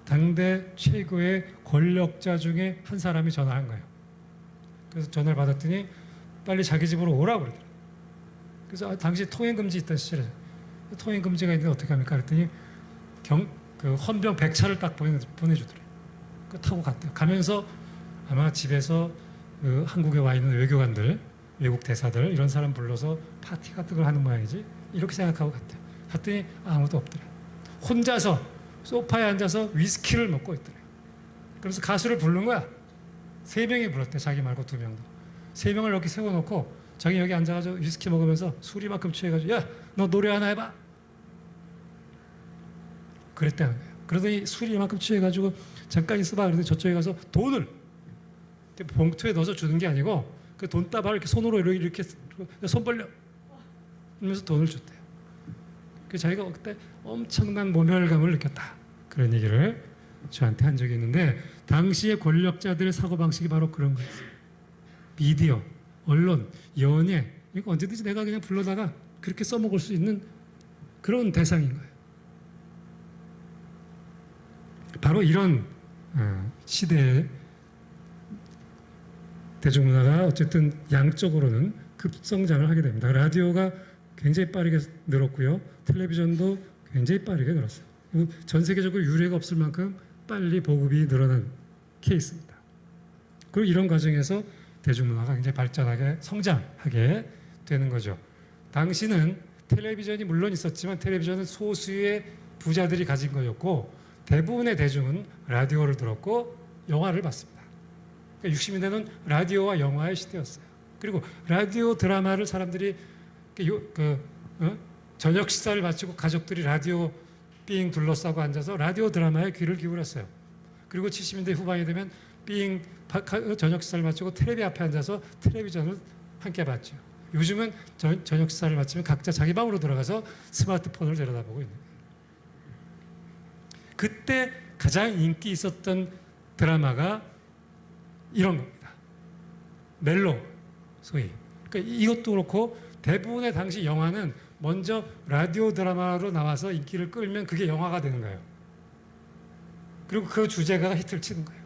당대 최고의 권력자 중에 한 사람이 전화한 거예요. 그래서 전화를 받았더니 빨리 자기 집으로 오라고 그러더라고요. 그래서 당시 통행금지 있던 시절에 통행금지가 있는데 어떻게 합니까? 그랬더니 그 헌병 100차를 딱 보내주더래요. 그 타고 갔대요. 가면서 아마 집에서 그 한국에 와 있는 외교관들, 외국 대사들 이런 사람 불러서 파티 같은 걸 하는 모양이지 이렇게 생각하고 갔대요. 갔더니 아무도 없더래요. 혼자서 소파에 앉아서 위스키를 먹고 있더래요. 그래서 가수를 부른 거야. 3명이 불렀대. 자기 말고 2명도. 3명을 이렇게 세워놓고 자기 여기 앉아가지고 위스키 먹으면서 술이만큼 취해가지고 야, 너 노래 하나 해봐. 그랬다는 거예요. 그러더니 술이 이만큼 취해가지고 잠깐 있어봐. 그러더니 저쪽에 가서 돈을 봉투에 넣어서 주는 게 아니고 그 돈다발을 이렇게 손으로 이렇게 손 벌려 이러면서 돈을 줬대요. 그 자기가 그때 엄청난 모멸감을 느꼈다. 그런 얘기를 저한테 한 적이 있는데 당시의 권력자들의 사고방식이 바로 그런 거였어요. 미디어, 언론, 연예 이거 언제든지 내가 그냥 불러다가 그렇게 써먹을 수 있는 그런 대상인 거예요. 바로 이런 시대의 대중문화가 어쨌든 양적으로는 급성장을 하게 됩니다. 라디오가 굉장히 빠르게 늘었고요. 텔레비전도 굉장히 빠르게 늘었어요. 전 세계적으로 유례가 없을 만큼 빨리 보급이 늘어난 케이스입니다. 그리고 이런 과정에서 대중문화가 굉장히 발전하게 성장하게 되는 거죠. 당시는 텔레비전이 물론 있었지만 텔레비전은 소수의 부자들이 가진 거였고 대부분의 대중은 라디오를 들었고 영화를 봤습니다. 그러니까 60년대는 라디오와 영화의 시대였어요. 그리고 라디오 드라마를 사람들이 저녁 식사를 마치고 가족들이 라디오 삥 둘러싸고 앉아서 라디오 드라마에 귀를 기울였어요. 그리고 70년대 후반이 되면 삥 저녁 식사를 마치고 텔레비 앞에 앉아서 텔레비전을 함께 봤죠. 요즘은 저녁 식사를 마치면 각자 자기 방으로 들어가서 스마트폰을 들여다보고 있는 거예요. 그때 가장 인기 있었던 드라마가 이런 겁니다. 멜로 소위. 그러니까 이것도 그렇고 대부분의 당시 영화는 먼저 라디오 드라마로 나와서 인기를 끌면 그게 영화가 되는 거예요. 그리고 그 주제가가 히트를 치는 거예요.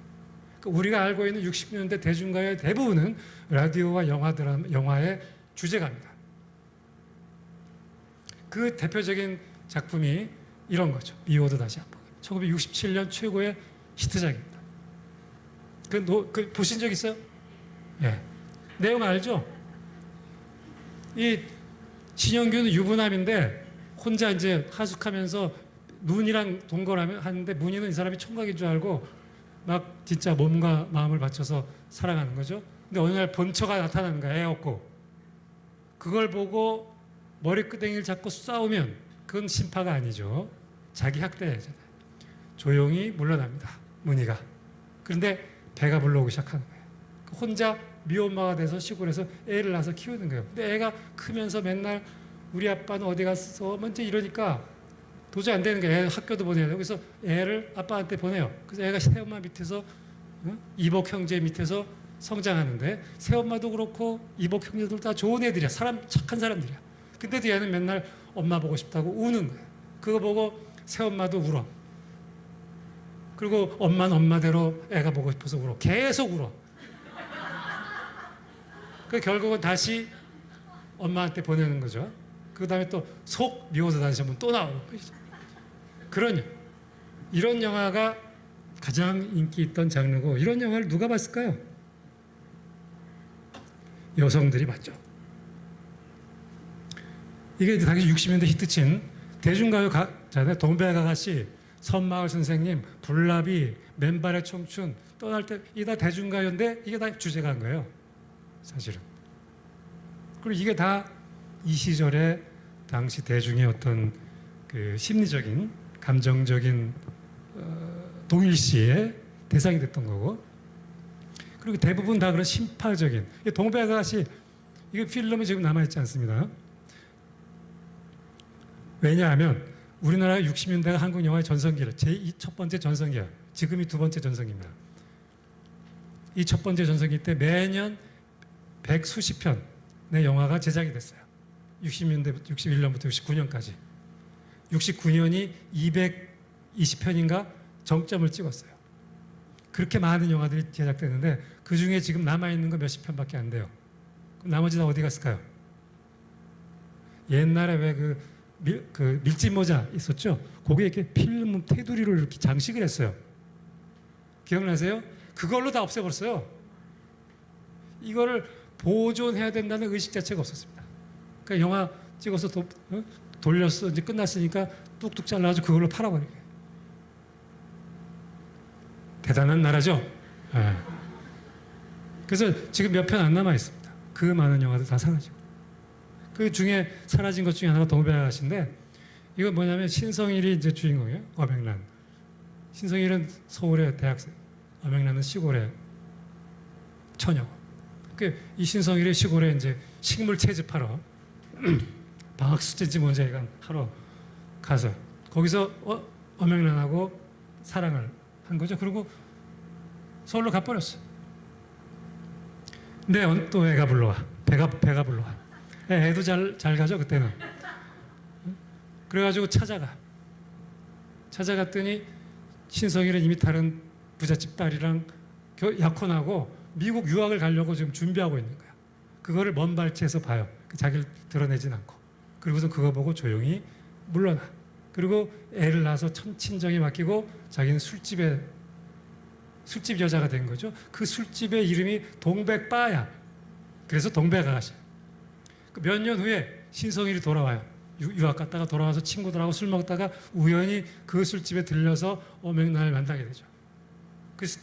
그러니까 우리가 알고 있는 60년대 대중가요의 대부분은 라디오와 영화의 주제가입니다. 그 대표적인 작품이 이런 거죠. 미워도 다시 한번. 1967년 최고의 히트작입니다. 그 보신 적 있어요? 예. 내용 알죠? 이 신영규는 유부남인데 혼자 이제 하숙하면서 문이랑 동거하면 하는데 문희는 이 사람이 총각인 줄 알고 막 진짜 몸과 마음을 바쳐서 사랑하는 거죠. 근데 어느 날 본처가 나타나는 거야. 애 없고. 그걸 보고 머리끄댕이를 잡고 싸우면 그건 심파가 아니죠. 자기 학대잖아요. 조용히 물러납니다. 문희가. 그런데 배가 불러오기 시작하는 거예요. 혼자 미혼마가 돼서 시골에서 애를 낳아서 키우는 거예요. 근데 애가 크면서 맨날 우리 아빠는 어디 갔어? 먼저 이러니까 도저히 안 되는 거예요. 애 학교도 보내야 되고. 그래서 애를 아빠한테 보내요. 그래서 애가 새엄마 밑에서 이복 형제 밑에서 성장하는데 새엄마도 그렇고 이복 형제들 다 좋은 애들이야. 착한 사람들이야. 근데도 얘는 맨날 엄마 보고 싶다고 우는 거예요. 그거 보고 새엄마도 울어. 그리고 엄마는 엄마대로 애가 보고 싶어서 울어. 계속 울어. 그 결국은 다시 엄마한테 보내는 거죠. 그 다음에 또 속 미워서 다시 한번 또 나오고. 그런 이런 영화가 가장 인기 있던 장르고 이런 영화를 누가 봤을까요? 여성들이 봤죠. 이게 당시 60년대 히트친 대중가요 가잖아요. 동백아가씨, 선마을 선생님, 불나비, 맨발의 청춘, 떠날 때 이게 다 대중가요인데 이게 다 주제가 한 거예요. 사실은. 그리고 이게 다 이 시절에 당시 대중의 어떤 그 심리적인 감정적인 동일시의 대상이 됐던 거고, 그리고 대부분 다 그런 심파적인 동백아가씨 이거 필름이 지금 남아있지 않습니다. 왜냐하면 우리나라 60년대가 한국 영화의 전성기를 첫 번째 전성기야. 지금이 두 번째 전성기입니다. 이 첫 번째 전성기 때 매년 100수십 편의 영화가 제작이 됐어요. 60년대 61년부터 69년까지. 69년이 220편인가 정점을 찍었어요. 그렇게 많은 영화들이 제작되는데 그중에 지금 남아있는 거 몇십 편밖에 안 돼요. 그럼 나머지 다 어디 갔을까요? 옛날에 왜 그 밀짚 모자 있었죠? 거기에 이렇게 필름 테두리로 이렇게 장식을 했어요. 기억나세요? 그걸로 다 없애버렸어요. 이거를 보존해야 된다는 의식 자체가 없었습니다. 그러니까 영화 찍어서 돌렸어. 이제 끝났으니까 뚝뚝 잘라가지고 그걸로 팔아버리게. 대단한 나라죠? 네. 그래서 지금 몇 편 안 남아 있습니다. 그 많은 영화들 다 사라지고. 그 중에 사라진 것 중에 하나가 동백아가씨인데 이건 뭐냐면 신성일이 이제 주인공이에요. 엄앵란. 신성일은 서울의 대학생, 엄앵란은 시골의 처녀. 이 신성일이 시골에 이제 식물 채집하러 방학 숙제지 뭔지 하러 가서 거기서 엄앵란하고 사랑을 한 거죠. 그리고 서울로 가버렸어. 근데 또 애가 불러와. 배가 불러와. 애도 잘 가죠 그때는. 그래가지고 찾아갔더니 신성일은 이미 다른 부잣집 딸이랑 약혼하고 미국 유학을 가려고 지금 준비하고 있는 거야. 그거를 먼 발치에서 봐요. 자기를 드러내진 않고. 그리고서 그거 보고 조용히 물러나. 그리고 애를 낳아서 친정에 맡기고 자기는 술집 여자가 된 거죠. 그 술집의 이름이 동백바야. 그래서 동백아가씨. 몇 년 후에 신성일이 돌아와요. 유학 갔다가 돌아와서 친구들하고 술 먹다가 우연히 그 술집에 들려서 엄앵란을 만나게 되죠.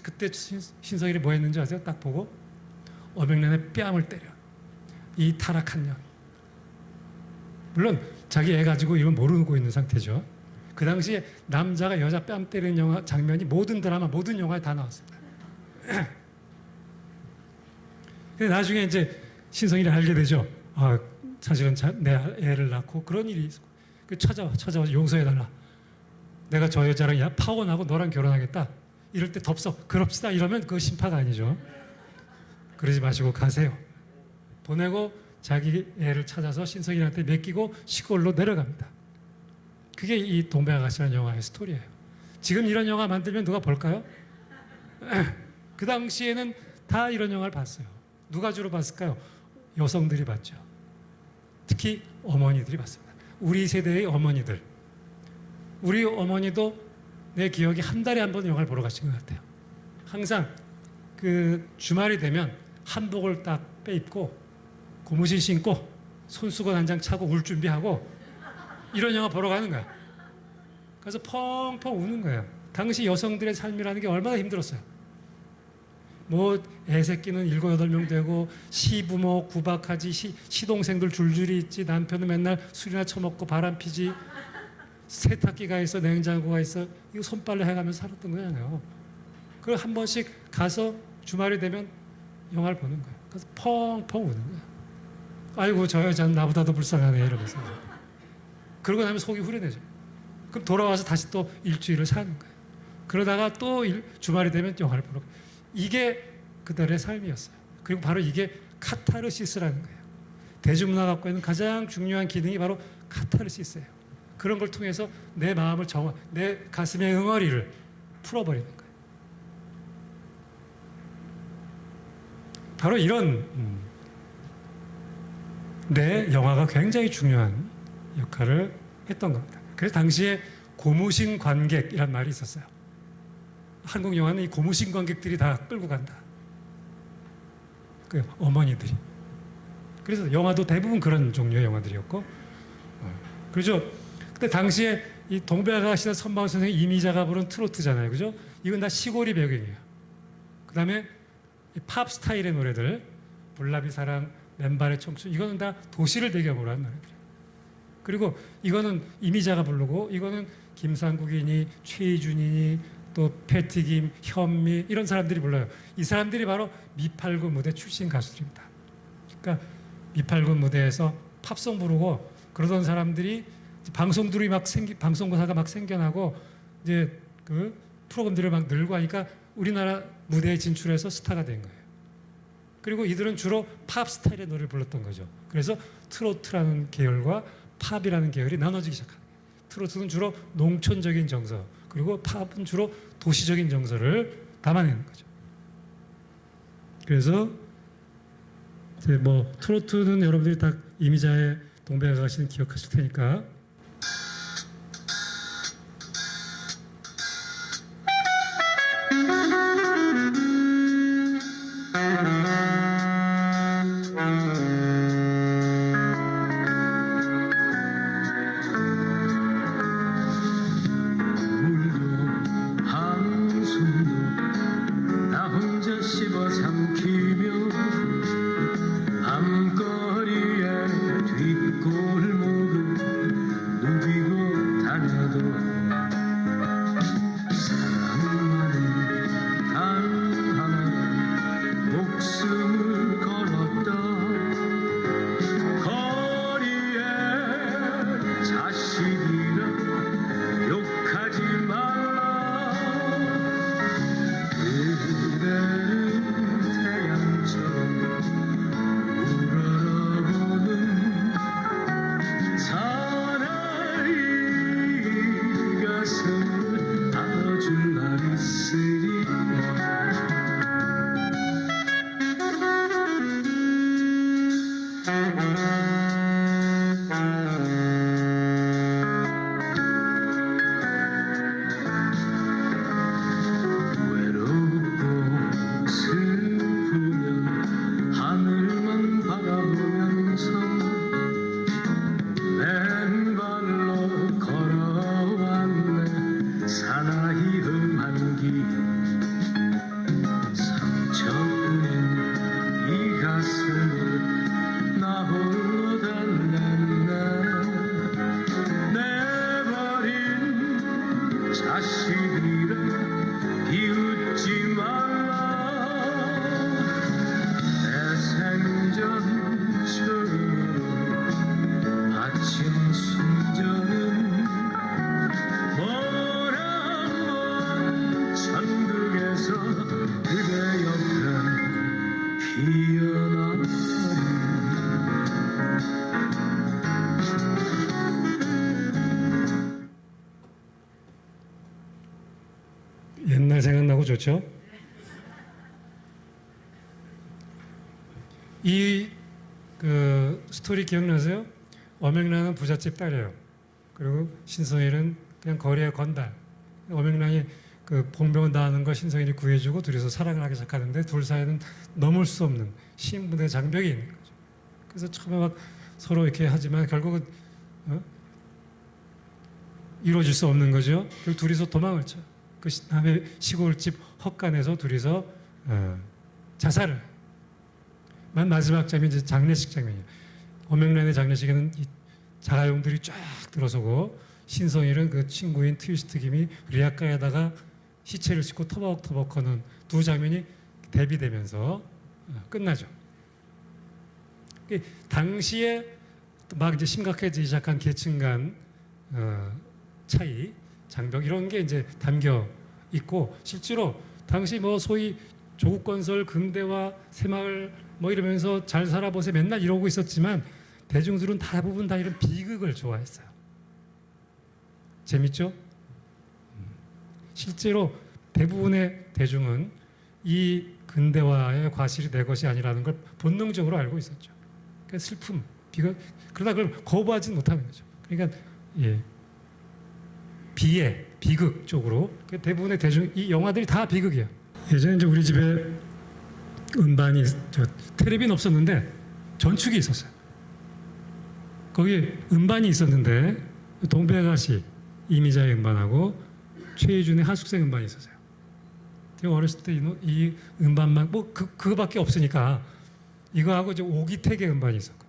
그때 신성일이 뭐 했는지 아세요? 딱 보고 엄앵란의 뺨을 때려. 이 타락한 년. 물론 자기 애 가지고 이건 모르고 있는 상태죠. 그 당시에 남자가 여자 뺨 때리는 영화 장면이 모든 드라마, 모든 영화에 다 나왔습니다. 근데 나중에 이제 신성일이 알게 되죠. 아, 사실은 내 애를 낳고 그런 일이 있고. 찾아와 용서해달라. 내가 저 여자랑 파혼하고 너랑 결혼하겠다. 이럴 때 덥석 그럽시다 이러면 그거 심파가 아니죠. 그러지 마시고 가세요. 보내고 자기 애를 찾아서 신성일한테 맡기고 시골로 내려갑니다. 그게 이 동백아가씨라는 영화의 스토리예요. 지금 이런 영화 만들면 누가 볼까요? 그 당시에는 다 이런 영화를 봤어요. 누가 주로 봤을까요? 여성들이 봤죠. 특히 어머니들이 봤습니다. 우리 세대의 어머니들. 우리 어머니도 내 기억이 한 달에 한 번 영화를 보러 가신 것 같아요. 항상 그 주말이 되면 한복을 딱 빼입고 고무신 신고 손수건 한 장 차고 울 준비하고 이런 영화 보러 가는 거야. 그래서 펑펑 우는 거예요. 당시 여성들의 삶이라는 게 얼마나 힘들었어요. 뭐 애새끼는 7, 8명 되고 시부모 구박하지, 시동생들 줄줄이 있지, 남편은 맨날 술이나 처먹고 바람피지, 세탁기가 있어, 냉장고가 있어, 이거 손빨래 해가면서 살았던 거잖아요. 그걸 한 번씩 가서 주말이 되면 영화를 보는 거예요. 그래서 펑펑 우는 거예요. 아이고 저 여자는 나보다 더 불쌍하네 이러면서. 그러고 나면 속이 후련해져요. 그럼 돌아와서 다시 또 일주일을 사는 거예요. 그러다가 또 주말이 되면 영화를 보러 가요. 이게 그들의 삶이었어요. 그리고 바로 이게 카타르시스라는 거예요. 대중문화가 갖고 있는 가장 중요한 기능이 바로 카타르시스예요. 그런 걸 통해서 내 마음을 내 가슴의 응어리를 풀어버리는 거예요. 바로 이런 내 영화가 굉장히 중요한 역할을 했던 겁니다. 그래서 당시에 고무신 관객이란 말이 있었어요. 한국 영화는 이 고무신 관객들이 다 끌고 간다. 그 어머니들이. 그래서 영화도 대부분 그런 종류의 영화들이었고, 그렇죠. 그때 당시에 이 동백아가씨나 선방울 선생의 이미자가 부른 트로트잖아요, 그죠? 이건 다 시골이 배경이에요. 그 다음에 팝 스타일의 노래들, 불나비 사랑, 맨발의 청춘, 이거는 다 도시를 배경으로 한 노래들이에요. 그리고 이거는 이미자가 부르고, 이거는 김상국이니 최희준이니 또 패티김, 현미 이런 사람들이 불러요. 이 사람들이 바로 미팔군 무대 출신 가수들입니다. 그러니까 미팔군 무대에서 팝송 부르고 그러던 사람들이 방송들이 방송사가 막 생겨나고 이제 그 프로그램들을 막 늘고 하니까 우리나라 무대에 진출해서 스타가 된 거예요. 그리고 이들은 주로 팝 스타일의 노래를 불렀던 거죠. 그래서 트로트라는 계열과 팝이라는 계열이 나눠지기 시작하는 거예요. 트로트는 주로 농촌적인 정서, 그리고 팝은 주로 도시적인 정서를 담아내는 거죠. 그래서 이제 뭐 트로트는 여러분들이 다 이미자의 동백아가씨는 기억하실 테니까. 옛날 생각나고 좋죠? 이 그 스토리 기억나세요? 엄영란은 부잣집 딸이에요. 그리고 신성일은 그냥 거리의 건달. 엄영란이 그 봉변 당하는 거 신성일이 구해주고 둘이서 사랑을 하기 시작하는데 둘 사이에는 넘을 수 없는 신분의 장벽이 있는 거죠. 그래서 처음에 막 서로 이렇게 하지만 결국은 이루어질 수 없는 거죠. 그리고 둘이서 도망을 쳐요. 그 남의 시골집 헛간에서 둘이서 자살을. 맨 마지막 장면이 이제 장례식 장면이에요. 엄명란의 장례식에는 이 자가용들이 쫙 들어서고 신성일은 그 친구인 트위스트 김이 리아카에다가 시체를 싣고 터벅터벅하는 두 장면이 대비되면서 끝나죠. 당시에 막 이제 심각해지기 시작한 계층 간 차이, 장벽 이런 게 이제 담겨 있고 실제로 당시 뭐 소위 조국건설, 근대화, 새마을 뭐 이러면서 잘 살아보세요 맨날 이러고 있었지만 대중들은 대부분 다 이런 비극을 좋아했어요. 재밌죠? 실제로 대부분의 대중은 이 근대화의 과실이 내 것이 아니라는 걸 본능적으로 알고 있었죠. 그러니까 슬픔, 비극, 그러다 그걸 거부하지 못하는 거죠. 그러니까 예, 비애, 비극 쪽으로 대부분의 대중 이 영화들이 다 비극이에요. 예전에 이제 우리 집에 음반이 텔레비는 없었는데 전축이 있었어요. 거기 음반이 있었는데 동백아시 이미자의 음반하고 최희준의 하숙생 음반이 있었어요. 제가 어렸을 때 이 음반만 뭐 그거밖에 없으니까 이거하고 이제 오기택의 음반이 있었고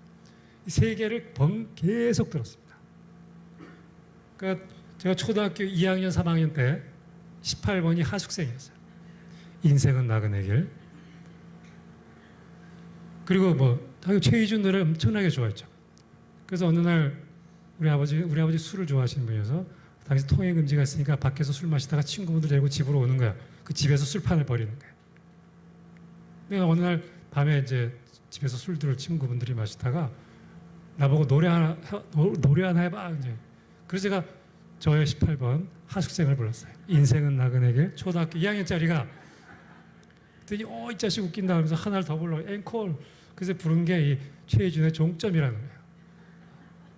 이 세 개를 계속 들었습니다. 그러니까 제가 초등학교 2학년 3학년 때 18번이 하숙생이었어요. 인생은 나그네 길. 그리고 뭐 최희준 노래 엄청나게 좋아했죠. 그래서 어느 날 우리 아버지 술을 좋아하시는 분이어서 당시 통행 금지가 있으니까 밖에서 술 마시다가 친구분들 데리고 집으로 오는 거야. 그 집에서 술판을 벌이는 거야. 내가 어느 날 밤에 이제 집에서 술들을 친구분들이 마시다가 나보고 노래 하나 해봐. 이제 그래서 제가 저의 18번 하숙생을 불렀어요. 인생은 나그네길. 초등학교 2학년짜리가 그랬더니 이 자식 웃긴다 하면서 하나를 더 불러 앵콜. 그래서 부른 게 이 최희준의 종점이라는 거예요.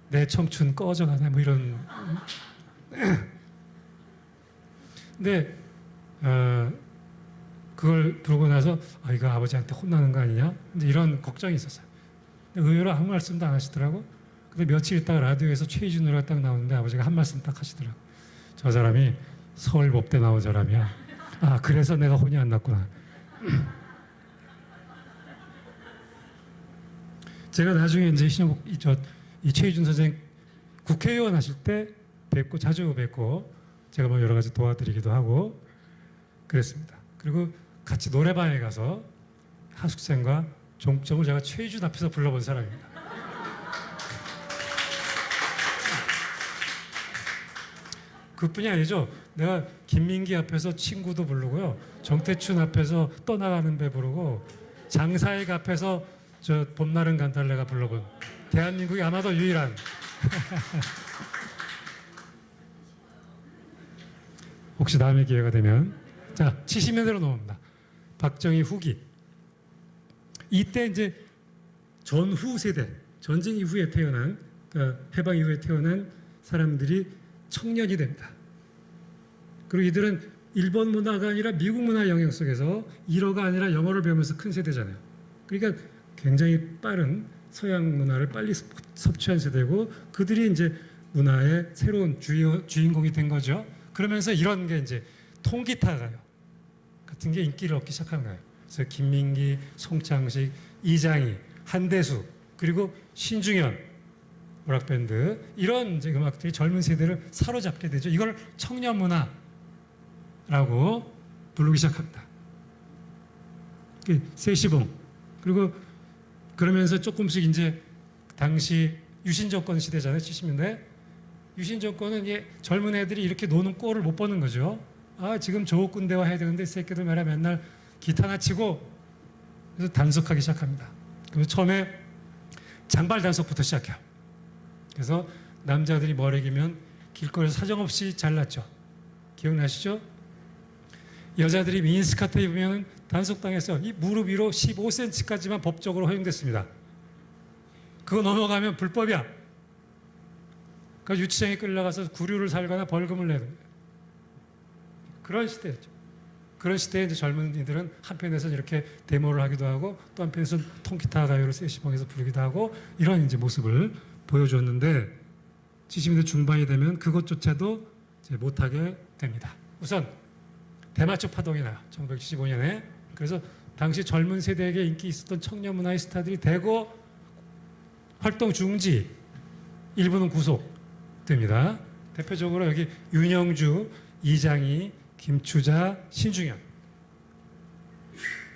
내 청춘 꺼져가네 뭐 이런. 근데 그걸 부르고 나서 이거 아버지한테 혼나는 거 아니냐 이제 이런 걱정이 있었어요. 근데 의외로 아무 말씀도 안 하시더라고. 근데 며칠 있다가 라디오에서 최희준 노래가 딱 나오는데 아버지가 한 말씀 딱 하시더라고. 저 사람이 서울법대 나온 사람이야. 아 그래서 내가 혼이 안 났구나. 제가 나중에 이제 이 최희준 선생 국회의원 하실 때 자주 뵙고 제가 뭐 여러 가지 도와드리기도 하고 그랬습니다. 그리고 같이 노래방에 가서 하숙생과 종점을 제가 최희준 앞에서 불러본 사람입니다. 그뿐이 아니죠. 내가 김민기 앞에서 친구도 부르고요. 정태춘 앞에서 떠나가는 배 부르고 장사익 앞에서 저 봄날은 간달래가 불러본 대한민국이 아마도 유일한 혹시 다음에 기회가 되면 자 70년대로 넘어옵니다. 박정희 후기 이때 이제 전후 세대 전쟁 이후에 태어난 그러니까 해방 이후에 태어난 사람들이 청년이 됩니다. 그리고 이들은 일본 문화가 아니라 미국 문화 영향 속에서 일어가 아니라 영어를 배우면서 큰 세대잖아요. 그러니까 굉장히 빠른 서양 문화를 빨리 섭취한 세대고 그들이 이제 문화의 새로운 주인공이 된 거죠. 그러면서 이런 게 이제 통기타 같은 게 인기를 얻기 시작한 거예요. 그래서 김민기, 송창식, 이장희, 한대수 그리고 신중현 오락밴드 이런 이제 음악들이 젊은 세대를 사로잡게 되죠. 이걸 청년 문화라고 부르기 시작합니다. 세시봉 그리고 그러면서 조금씩 이제 당시 유신 정권 시대잖아요. 70년대 유신 정권은 젊은 애들이 이렇게 노는 꼴을 못 보는 거죠. 지금 조국군대화 해야 되는데 이 새끼들 말이야 맨날 기타나 치고 그래서 단속하기 시작합니다. 그래서 처음에 장발 단속부터 시작해요. 그래서 남자들이 머리 기면 길거리에서 사정없이 잘랐죠. 기억나시죠? 여자들이 미니스커트 입으면 단속당해서 이 무릎 위로 15cm까지만 법적으로 허용됐습니다. 그거 넘어가면 불법이야. 그러니까 유치장에 끌려가서 구류를 살거나 벌금을 내는 거예요. 그런 시대였죠. 그런 시대에 이제 젊은이들은 한편에서는 이렇게 데모를 하기도 하고 또 한편에서는 통기타 가요를 세시봉에서 부르기도 하고 이런 이제 모습을 보여줬는데 70년대 중반이 되면 그것조차도 이제 못하게 됩니다. 우선 대마초 파동이 나요. 1975년에. 그래서 당시 젊은 세대에게 인기 있었던 청년 문화의 스타들이 대거 활동 중지, 일부는 구속됩니다. 대표적으로 여기 윤영주, 이장희, 김추자, 신중현.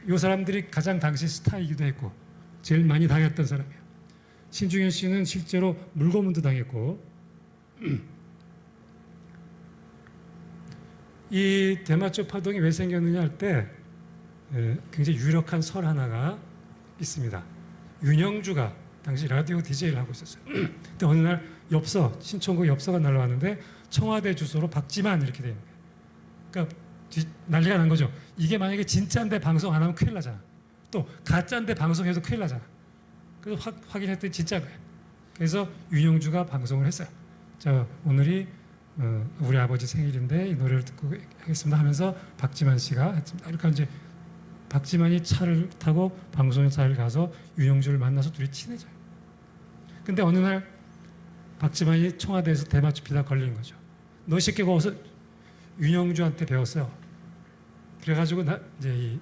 이 사람들이 가장 당시 스타이기도 했고 제일 많이 당했던 사람이에요. 신중현 씨는 실제로 물고문도 당했고 이 대마초 파동이 왜 생겼느냐 할 때 굉장히 유력한 설 하나가 있습니다. 윤영주가 당시 라디오 DJ를 하고 있었어요. 근데 어느 날 엽서, 신청곡 엽서가 날라왔는데 청와대 주소로 박지만 이렇게 돼 있는 거예요. 그러니까 난리가 난 거죠. 이게 만약에 진짜인데 방송 안 하면 큰일 나잖아. 또 가짜인데 방송해도 큰일 나잖아. 그래서 확인했더니 진짜 거예요. 그래서 윤영주가 방송을 했어요. 자, 오늘이 우리 아버지 생일인데 이 노래를 듣고 하겠습니다 하면서 박지만 씨가 했습니다. 그러니까 이제 박지만이 차를 타고 방송사를 가서 윤영주를 만나서 둘이 친해져요. 근데 어느 날 박지만이 청와대에서 대마초 피다 걸린 거죠. 너 새끼가 어서 윤영주한테 배웠어요. 그래가지고 이제 이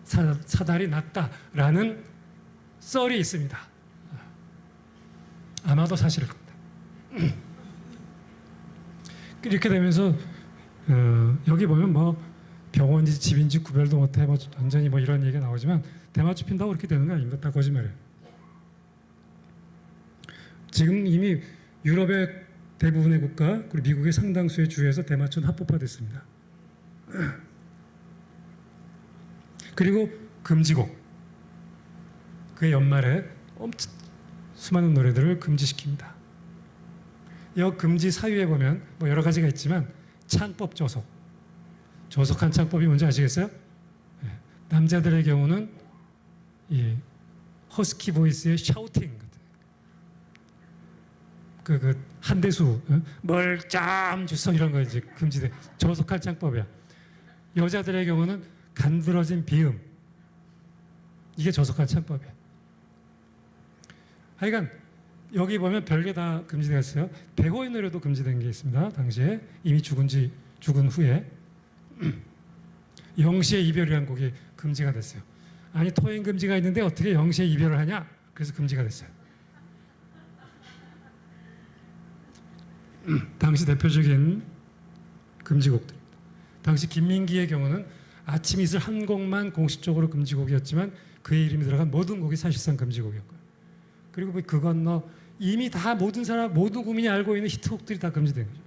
사달이 났다라는 썰이 있습니다. 아마도 사실일 겁니다. 이렇게 되면서 여기 보면 뭐 병원인지 집인지 구별도 못해 뭐 완전히 뭐 이런 얘기가 나오지만 대마초 핀다고 그렇게 되는 거 아닙니다. 다 거짓말이에요. 지금 이미 유럽의 대부분의 국가 그리고 미국의 상당수의 주에서 대마초는 합법화됐습니다. 그리고 금지곡 그 연말에 엄청 수많은 노래들을 금지시킵니다. 이 금지 사유에 보면 뭐 여러 가지가 있지만 창법 조속, 조속한 창법이 뭔지 아시겠어요? 네. 남자들의 경우는 이 허스키 보이스의 샤우팅 그 한대수 멀쩡 주성 이런 거 이제 금지돼 조속한 창법이야. 여자들의 경우는 간드러진 비음 이게 조속한 창법이야. 하여간 여기 보면 별게 다 금지되어 있어요. 백호의 노래도 금지된 게 있습니다. 당시에 이미 죽은 후에 영시의 이별이라는 곡이 금지가 됐어요. 아니 토행 금지가 있는데 어떻게 영시의 이별을 하냐? 그래서 금지가 됐어요. 당시 대표적인 금지곡들입니다. 당시 김민기의 경우는 아침 이슬 한 곡만 공식적으로 금지곡이었지만 그의 이름이 들어간 모든 곡이 사실상 금지곡이었고요. 그리고 그 건너 이미 다 모든 국민이 알고 있는 히트곡들이 다 금지된 거죠.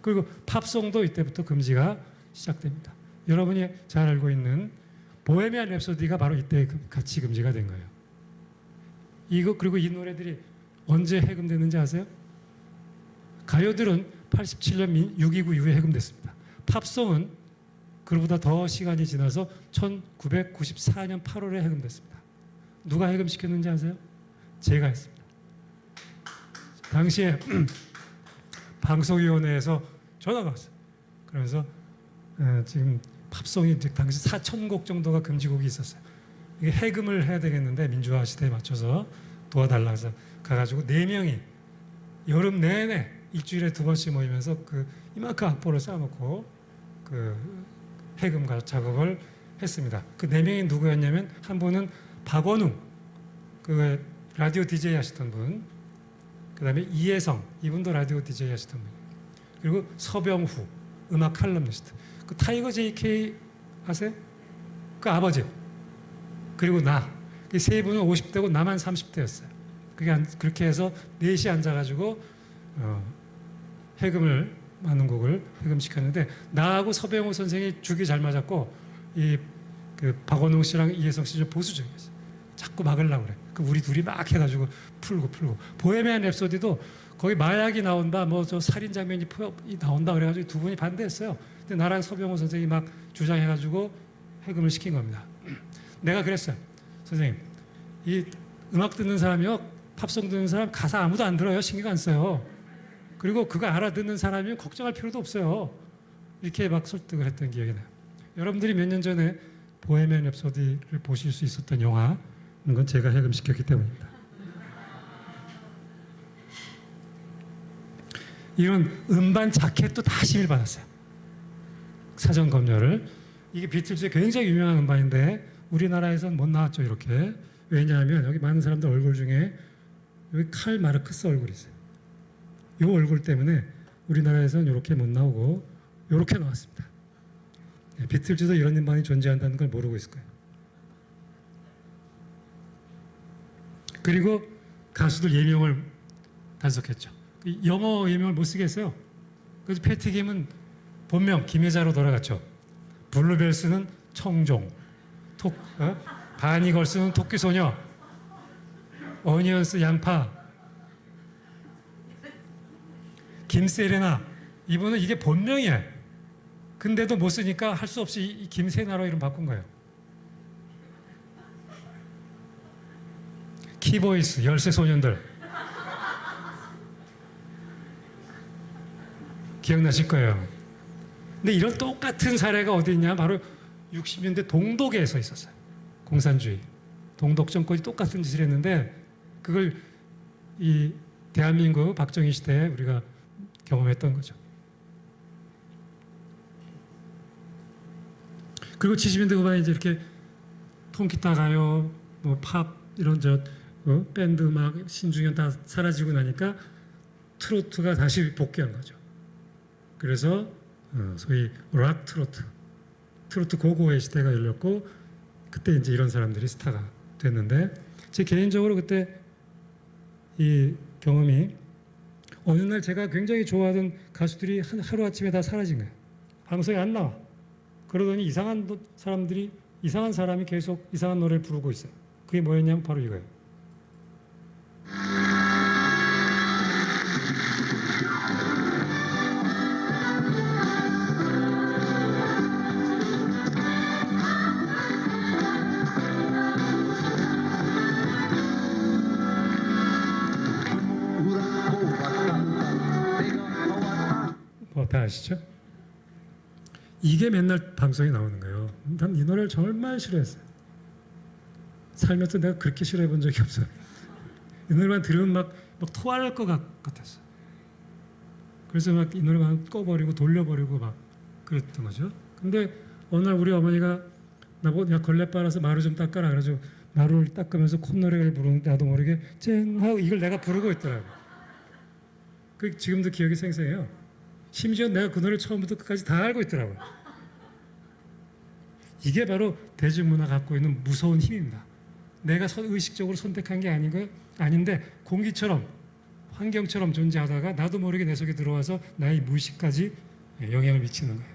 그리고 팝송도 이때부터 금지가 시작됩니다. 여러분이 잘 알고 있는 보헤미안 랩소디가 바로 이때 같이 금지가 된 거예요. 그리고 이 노래들이 언제 해금됐는지 아세요? 가요들은 87년 6.29 이후에 해금됐습니다. 팝송은 그보다 더 시간이 지나서 1994년 8월에 해금됐습니다. 누가 해금시켰는지 아세요? 제가 했습니다. 당시에 방송위원회에서 전화가 왔어요. 그러면서 지금 팝송이 당시 4,000곡 정도가 금지곡이 있었어요. 이게 해금을 해야 되겠는데 민주화 시대에 맞춰서 도와달라 해서 가가지고 4명이 여름 내내 일주일에 2번씩 모이면서 이만큼 악보를 쌓아놓고 해금 작업을 했습니다. 그 4명이 누구였냐면 한 분은 박원웅 라디오 DJ 하시던 분, 그 다음에 이혜성 이분도 라디오 DJ 하시던 분, 그리고 서병후 음악 칼럼니스트, 타이거 JK 아세요? 그 아버지, 그리고 나, 이 세 분은 50대고 나만 30대였어요. 그렇게 해서 넷이 앉아가지고 해금을 많은 곡을 해금시켰는데 나하고 서병호 선생이 죽이 잘 맞았고 박원웅 씨랑 이혜성 씨 좀 보수적이었어요. 자꾸 막으려고 그래. 우리 둘이 막 해가지고 풀고 보헤미안 랩소디도 거기 마약이 나온다, 뭐 저 살인 장면이 나온다 그래가지고 두 분이 반대했어요. 근데 나랑 서병호 선생이 막 주장해가지고 해금을 시킨 겁니다. 내가 그랬어요. 선생님, 이 음악 듣는 사람이요, 팝송 듣는 사람 가사 아무도 안 들어요. 신경 안 써요. 그리고 그거 알아듣는 사람이면 걱정할 필요도 없어요. 이렇게 막 설득을 했던 기억이 나요. 여러분들이 몇 년 전에 보헤미안 랩소디를 보실 수 있었던 영화인 건 제가 해금시켰기 때문입니다. 이런 음반 자켓도 다 심의를 받았어요. 사전 검열을. 이게 비틀즈의 굉장히 유명한 음반인데 우리나라에서는 못 나왔죠, 이렇게. 왜냐하면 여기 많은 사람들 얼굴 중에 여기 칼 마르크스 얼굴이 있어요. 이 얼굴 때문에 우리나라에서는 이렇게 못 나오고 이렇게 나왔습니다. 비틀즈도 이런 음반이 존재한다는 걸 모르고 있을 거예요. 그리고 가수들 예명을 단속했죠. 영어 예명을 못 쓰겠어요. 그래서 패티김은 본명 김혜자로 돌아갔죠. 블루벨스는 청종, 바니걸스는 토끼소녀, 어니언스 양파, 김세레나. 이분은 이게 본명이에요. 근데도 못 쓰니까 할 수 없이 이 김세나로 이름 바꾼 거예요. 키보이스, 열쇠 소년들. 기억나실 거예요. 근데 이런 똑같은 사례가 어디 있냐? 바로 60년대 동독에서 있었어요. 공산주의. 동독 정권이 똑같은 짓을 했는데 그걸 이 대한민국 박정희 시대에 우리가 경험했던 거죠. 그리고 70년대 후반에 이제 이렇게 통기타 가요, 뭐 팝 이런 밴드 음악, 신중현 다 사라지고 나니까 트로트가 다시 복귀한 거죠. 그래서 소위 락 트로트 고고의 시대가 열렸고 그때 이제 이런 사람들이 스타가 됐는데 제 개인적으로 그때 이 경험이 어느 날 제가 굉장히 좋아하던 가수들이 하루아침에 다 사라진 거예요. 방송에 안 나와. 그러더니 이상한 사람이 계속 이상한 노래를 부르고 있어요. 그게 뭐였냐면 바로 이거예요. 다 아시죠? 이게 맨날 방송에 나오는 거예요. 난 이 노래를 정말 싫어했어요. 살면서 내가 그렇게 싫어해 본 적이 없어요. 이 노래만 들으면 막 토할 것 같았어. 그래서 막 이 노래만 꺼버리고 돌려버리고 막 그랬던 거죠. 근데 어느 날 우리 어머니가 나보고 야 걸레 빨아서 마루 좀 닦아라. 그래서 마루를 닦으면서 콧노래를 부르는데 나도 모르게 쨍 하고 이걸 내가 부르고 있더라고. 그 지금도 기억이 생생해요. 심지어 내가 그 노래를 처음부터 끝까지 다 알고 있더라고요. 이게 바로 대중문화 갖고 있는 무서운 힘입니다. 내가 의식적으로 선택한 게 아닌데 공기처럼 환경처럼 존재하다가 나도 모르게 내 속에 들어와서 나의 무의식까지 영향을 미치는 거예요.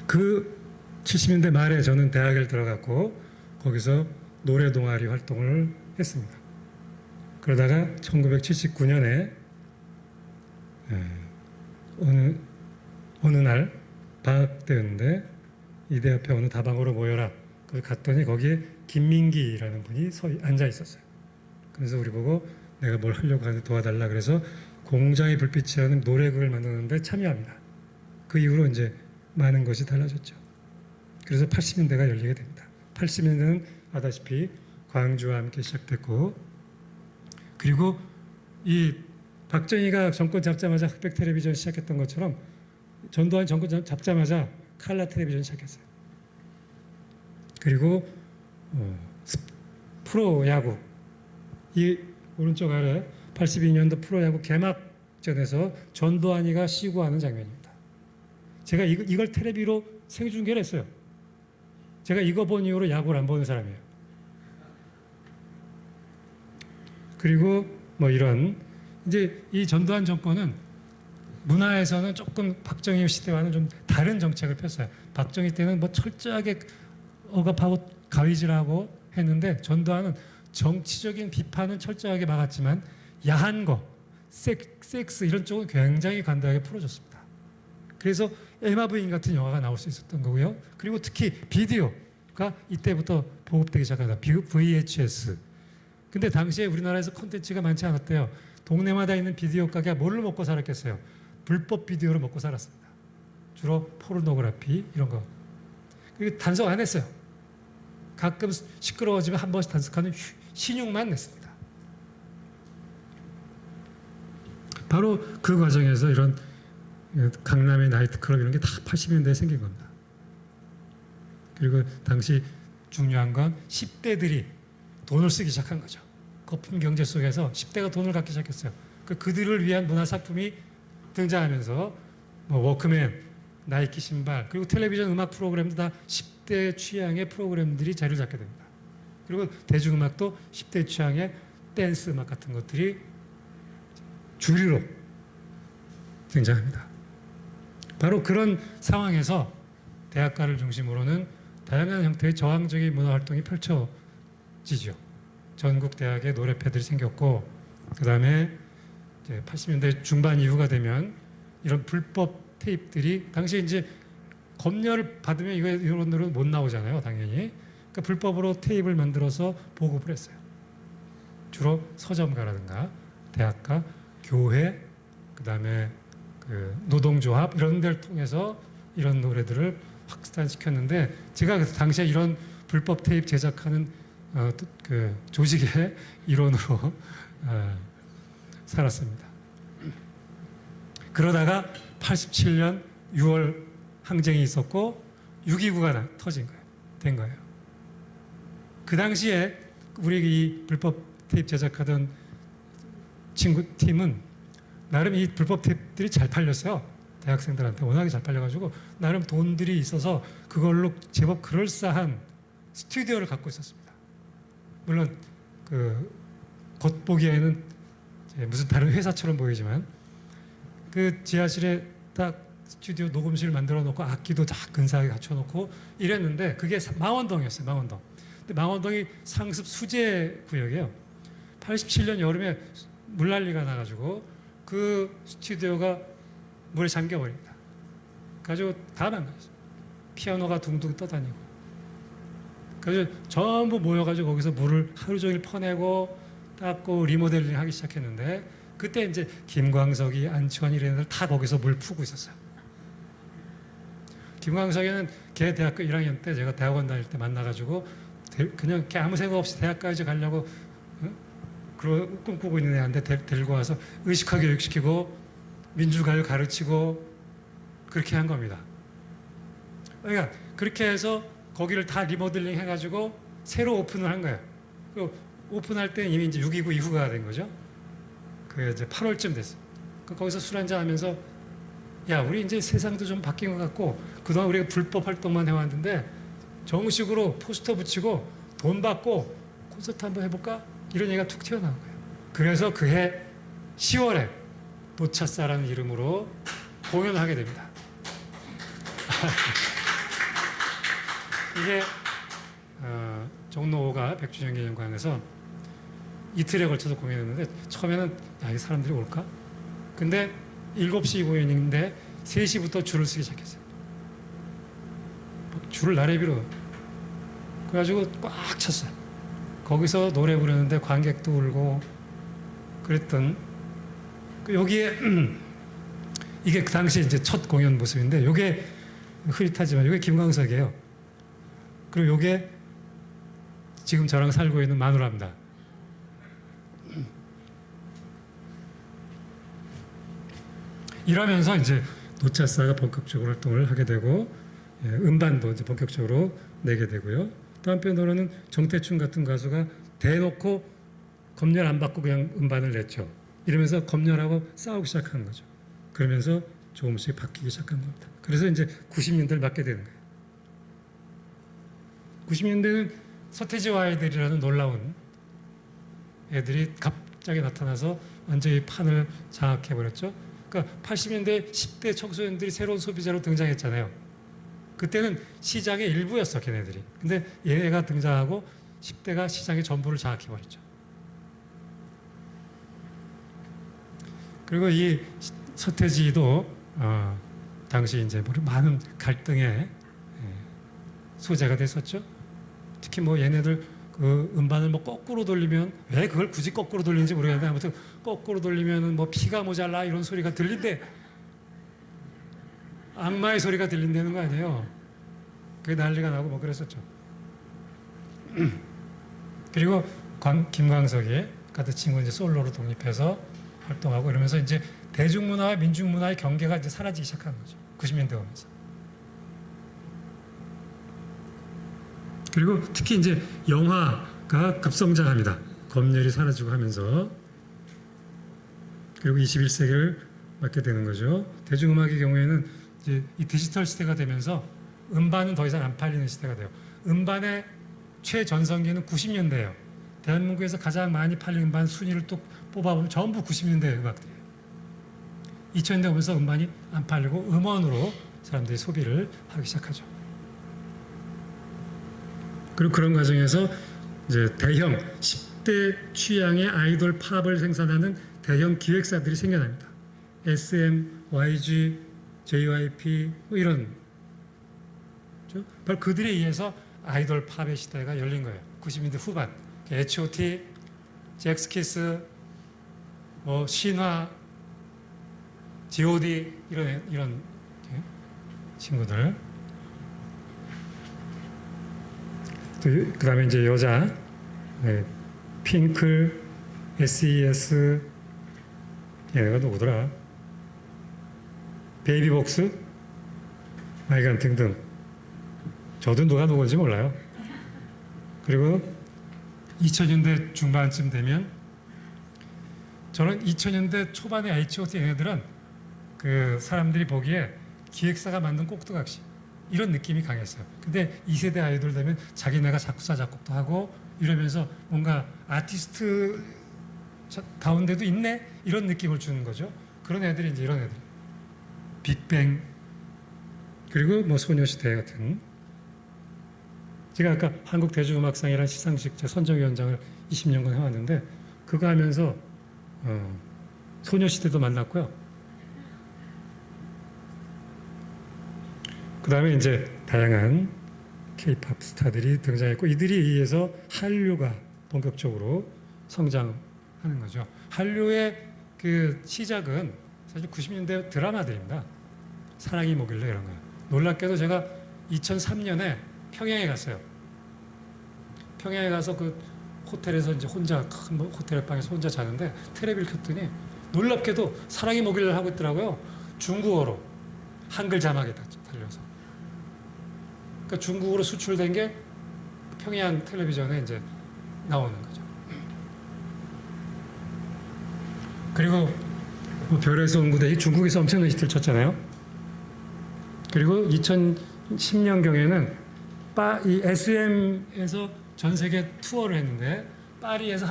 그 70년대 말에 저는 대학을 들어갔고 거기서 노래 동아리 활동을 했습니다. 그러다가 1979년에 어느 날 방학 때였는데 이대 앞에 어느 다방으로 모여라. 거기 갔더니 거기에 김민기라는 분이 앉아 있었어요. 그래서 우리 보고 내가 뭘 하려고 하는데 도와달라 그래서 공장의 불빛이라는 노래극을 만드는데 참여합니다. 그 이후로 이제 많은 것이 달라졌죠. 그래서 80년대가 열리게 됩니다. 80년대는 아다시피 광주와 함께 시작됐고 그리고 이 박정희가 정권 잡자마자 흑백 텔레비전 시작했던 것처럼 전두환 정권 잡자마자 칼라 텔레비전 시작했어요. 그리고 프로야구 이 오른쪽 아래 82년도 프로야구 개막전에서 전두환이가 시구하는 장면입니다. 제가 이걸 텔레비로 생중계를 했어요. 제가 이거 본 이후로 야구를 안 보는 사람이에요. 그리고 뭐 이런 이제 이 전두환 정권은 문화에서는 조금 박정희 시대와는 좀 다른 정책을 폈어요. 박정희 때는 뭐 철저하게 억압하고 가위질하고 했는데 전두환은 정치적인 비판은 철저하게 막았지만 야한 거, 섹스 이런 쪽은 굉장히 관대하게 풀어줬습니다. 그래서 에마 부인 같은 영화가 나올 수 있었던 거고요. 그리고 특히 비디오가 이때부터 보급되기 시작하다. VHS. 근데 당시에 우리나라에서 콘텐츠가 많지 않았대요. 동네마다 있는 비디오 가게가 뭘로 먹고 살았겠어요? 불법 비디오로 먹고 살았습니다. 주로 포르노그래피 이런 거. 그리고 단속 안 했어요. 가끔 시끄러워지면 한 번씩 단속하는 신용만 냈습니다. 바로 그 과정에서 이런 강남의 나이트클럽 이런 게 다 80년대에 생긴 겁니다. 그리고 당시 중요한 건 10대들이 돈을 쓰기 시작한 거죠. 거품 경제 속에서 10대가 돈을 갖기 시작했어요. 그들을 위한 문화상품이 등장하면서 뭐 워크맨, 나이키 신발, 그리고 텔레비전 음악 프로그램도 다 10대 취향의 프로그램들이 자리를 잡게 됩니다. 그리고 대중음악도 10대 취향의 댄스 음악 같은 것들이 주류로 등장합니다. 바로 그런 상황에서 대학가를 중심으로는 다양한 형태의 저항적인 문화활동이 펼쳐지죠. 전국 대학에 노래패들이 생겼고, 그 다음에 80년대 중반 이후가 되면 이런 불법 테이프들이, 당시에 이제 검열을 받으면 이런 노래 못 나오잖아요, 당연히. 그러니까 불법으로 테이프를 만들어서 보급을 했어요. 주로 서점가라든가 대학가, 교회, 그 다음에 그 노동조합 이런 데를 통해서 이런 노래들을 확산시켰는데, 제가 그 당시에 이런 불법 테이프 제작하는 그 조직의 일원으로 살았습니다. 그러다가 87년 6월 항쟁이 있었고 6.29가 된 거예요. 그 당시에 우리 이 불법 테이프 제작하던 친구 팀은 나름 이 불법 테이프들이 잘 팔렸어요. 대학생들한테 워낙에 잘 팔려가지고 나름 돈들이 있어서 그걸로 제법 그럴싸한 스튜디오를 갖고 있었습니다. 물론 그 겉보기에는 무슨 다른 회사처럼 보이지만 그 지하실에 딱 스튜디오 녹음실 만들어 놓고 악기도 다 근사하게 갖춰 놓고 이랬는데, 그게 망원동이었어요. 망원동. 근데 망원동이 상습 수재 구역이에요. 87년 여름에 물난리가 나가지고 그 스튜디오가 물에 잠겨버립니다. 그래가지고 다 망가졌어요. 피아노가 둥둥 떠다니고. 그래서 전부 모여가지고 거기서 물을 하루 종일 퍼내고 닦고 리모델링 하기 시작했는데, 그때 이제 김광석이, 안치환 이런 애들 다 거기서 물 푸고 있었어요. 김광석이는 걔 대학교 1학년 때 제가 대학원 다닐 때 만나가지고 그냥 걔 아무 생각 없이 대학까지 가려고 꿈꾸고 있는 애한테 데리고 와서 의식화 교육시키고 민주가요 가르치고 그렇게 한 겁니다. 그러니까 그렇게 해서 거기를 다 리모델링 해가지고 새로 오픈을 한 거예요. 그리고 오픈할 때 이미 이제 6.29 이후가 된 거죠. 그 이제 8월쯤 됐어요. 거기서 술 한잔 하면서, 야, 우리 이제 세상도 좀 바뀐 것 같고, 그동안 우리가 불법 활동만 해왔는데 정식으로 포스터 붙이고 돈 받고 콘서트 한번 해볼까? 이런 얘기가 툭 튀어나온 거예요. 그래서 그해 10월에 노차사라는 이름으로 공연을 하게 됩니다. 이게 종로 5가 백주년 기념관에서 이틀에 걸쳐서 공연했는데, 처음에는 야, 이 사람들이 올까? 근데 7시 공연인데 3시부터 줄을 서기 시작했어요. 줄을 나래비로. 그래가지고 꽉 찼어요. 거기서 노래 부르는데 관객도 울고 그랬던, 여기에 이게 그 당시 이제 첫 공연 모습인데, 요게 흐릿하지만 요게 김광석이에요. 그리고 요게 지금 저랑 살고 있는 마누라입니다. 이러면서 이제 노차사가 본격적으로 활동을 하게 되고, 음반도 이제 본격적으로 내게 되고요. 또 한편으로는 정태춘 같은 가수가 대놓고 검열 안 받고 그냥 음반을 냈죠. 이러면서 검열하고 싸우기 시작하는 거죠. 그러면서 조금씩 바뀌기 시작한 겁니다. 그래서 이제 90년대를 맞게 되는 거예요. 90년대는 서태지와 아이들이라는 놀라운 애들이 갑자기 나타나서 완전히 판을 장악해버렸죠. 그러니까 80년대 10대 청소년들이 새로운 소비자로 등장했잖아요. 그때는 시장의 일부였어, 걔네들이. 근데 얘네가 등장하고 10대가 시장의 전부를 장악해버렸죠. 그리고 이 서태지도 당시 이제 많은 갈등의 소재가 됐었죠. 특히 뭐 얘네들 그 음반을 뭐 거꾸로 돌리면, 왜 그걸 굳이 거꾸로 돌리는지 모르겠는데, 아무튼 거꾸로 돌리면은 뭐 피가 모자라 이런 소리가 들린대. 악마의 소리가 들린다는 거 아니에요. 그게 난리가 나고 뭐 그랬었죠. 그리고 김광석이 같은 친구 이제 솔로로 독립해서 활동하고 이러면서 이제 대중문화와 민중문화의 경계가 이제 사라지기 시작한 거죠. 90년대 오면서. 그리고 특히 이제 영화가 급성장합니다. 검열이 사라지고 하면서. 그리고 21세기를 맞게 되는 거죠. 대중음악의 경우에는 이제 이 디지털 시대가 되면서 음반은 더 이상 안 팔리는 시대가 돼요. 음반의 최전성기는 90년대예요. 대한민국에서 가장 많이 팔린 음반 순위를 또 뽑아보면 전부 90년대 음악들이에요. 2000년대 오면서 음반이 안 팔리고 음원으로 사람들이 소비를 하기 시작하죠. 그리고 그런 과정에서 이제 대형 10대 취향의 아이돌 팝을 생산하는 대형 기획사들이 생겨납니다. SM, YG, JYP 뭐 이런 그렇죠? 바로 그들에 의해서 아이돌 팝의 시대가 열린 거예요. 90년대 후반 H.O.T, 잭스키스, 신화, G.O.D 이런 친구들. 또 그다음에 이제 여자 핑클, S.E.S, 얘가 누구더라? 베이비복스, 마이간 등등. 저도 누가 누군지 몰라요. 그리고 2000년대 중반쯤 되면 저는 2000년대 초반에 H.O.T 얘네들은 그 사람들이 보기에 기획사가 만든 꼭두각시 이런 느낌이 강했어요. 근데 2세대 아이돌 되면 자기네가 작사 작곡도 하고 이러면서 뭔가 아티스트 가운데도 있네 이런 느낌을 주는 거죠. 그런 애들이 이제 이런 애들. 빅뱅 그리고 뭐 소녀시대 같은. 제가 아까 한국대중음악상이라는 시상식 선정위원장을 20년간 해왔는데 그거 하면서 소녀시대도 만났고요. 그 다음에 이제 다양한 K-팝 스타들이 등장했고 이들이 의해서 한류가 본격적으로 성장하는 거죠. 한류의 그 시작은 사실 90년대 드라마들입니다. 사랑이 뭐길래 이런 거예요. 놀랍게도 제가 2003년에 평양에 갔어요. 평양에 가서 그 호텔에서 이제 혼자 큰 호텔 방에서 혼자 자는데 텔레비를 켰더니 놀랍게도 사랑이 뭐길래 하고 있더라고요. 중국어로 한글 자막에 달려서. 그러니까 중국으로 수출된 게 평양 텔레비전에 이제 나오는 거죠. 그리고 뭐 별에서 온 구대 중국에서 엄청난 히트를 쳤잖아요. 그리고 2010년경에는 이 SM에서 전 세계 투어를 했는데 파리에서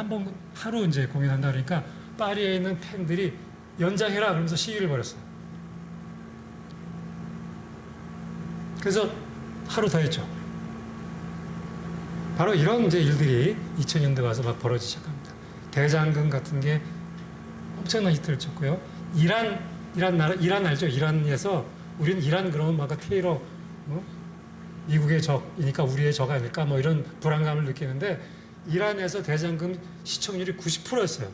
하루 이제 공연한다 그러니까 파리에 있는 팬들이 연장해라 그러면서 시위를 벌였어요. 그래서 하루 더 했죠. 바로 이런 이제 일들이 2000년대 와서 막 벌어지기 시작합니다. 대장금 같은 게 엄청난 히트를 쳤고요. 이란 알죠? 이란에서 우리는 이란 그러면 막 테일러 미국의 적이니까 우리의 적 아닐까 뭐 이런 불안감을 느끼는데 이란에서 대장금 시청률이 90%였어요.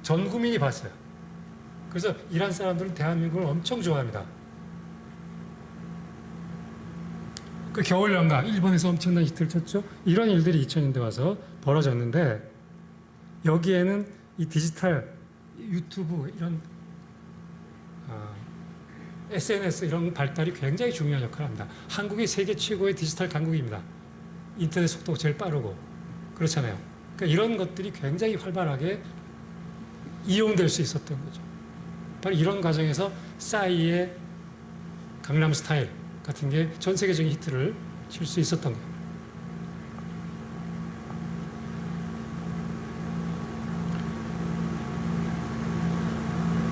전 국민이 봤어요. 그래서 이란 사람들은 대한민국을 엄청 좋아합니다. 그 겨울 연가 일본에서 엄청난 히트를 쳤죠. 이런 일들이 2000년대 와서 벌어졌는데 여기에는 이 디지털 유튜브 이런 SNS 이런 발달이 굉장히 중요한 역할을 합니다. 한국이 세계 최고의 디지털 강국입니다. 인터넷 속도가 제일 빠르고 그렇잖아요. 그러니까 이런 것들이 굉장히 활발하게 이용될 수 있었던 거죠. 바로 이런 과정에서 싸이의 강남 스타일 같은 게 전 세계적인 히트를 칠 수 있었던 거예요.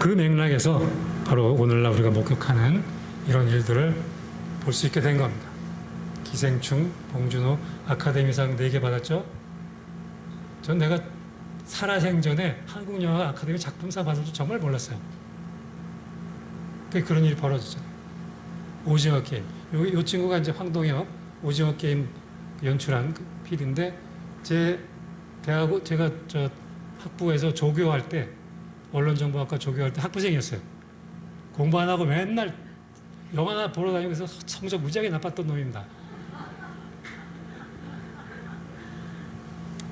그 맥락에서 바로 오늘날 우리가 목격하는 이런 일들을 볼 수 있게 된 겁니다. 기생충, 봉준호 아카데미상 4개 받았죠. 전 내가 살아생전에 한국영화 아카데미 작품상 받을 줄 정말 몰랐어요. 그런 일이 벌어졌잖아요. 오징어 게임. 요 친구가 이제 황동혁 오징어 게임 연출한 그 PD인데 제가 저 학부에서 조교할 때 언론정보학과 조교할 때 학부생이었어요. 공부 안 하고 맨날 영화나 보러 다니면서 성적 무지하게 나빴던 놈입니다.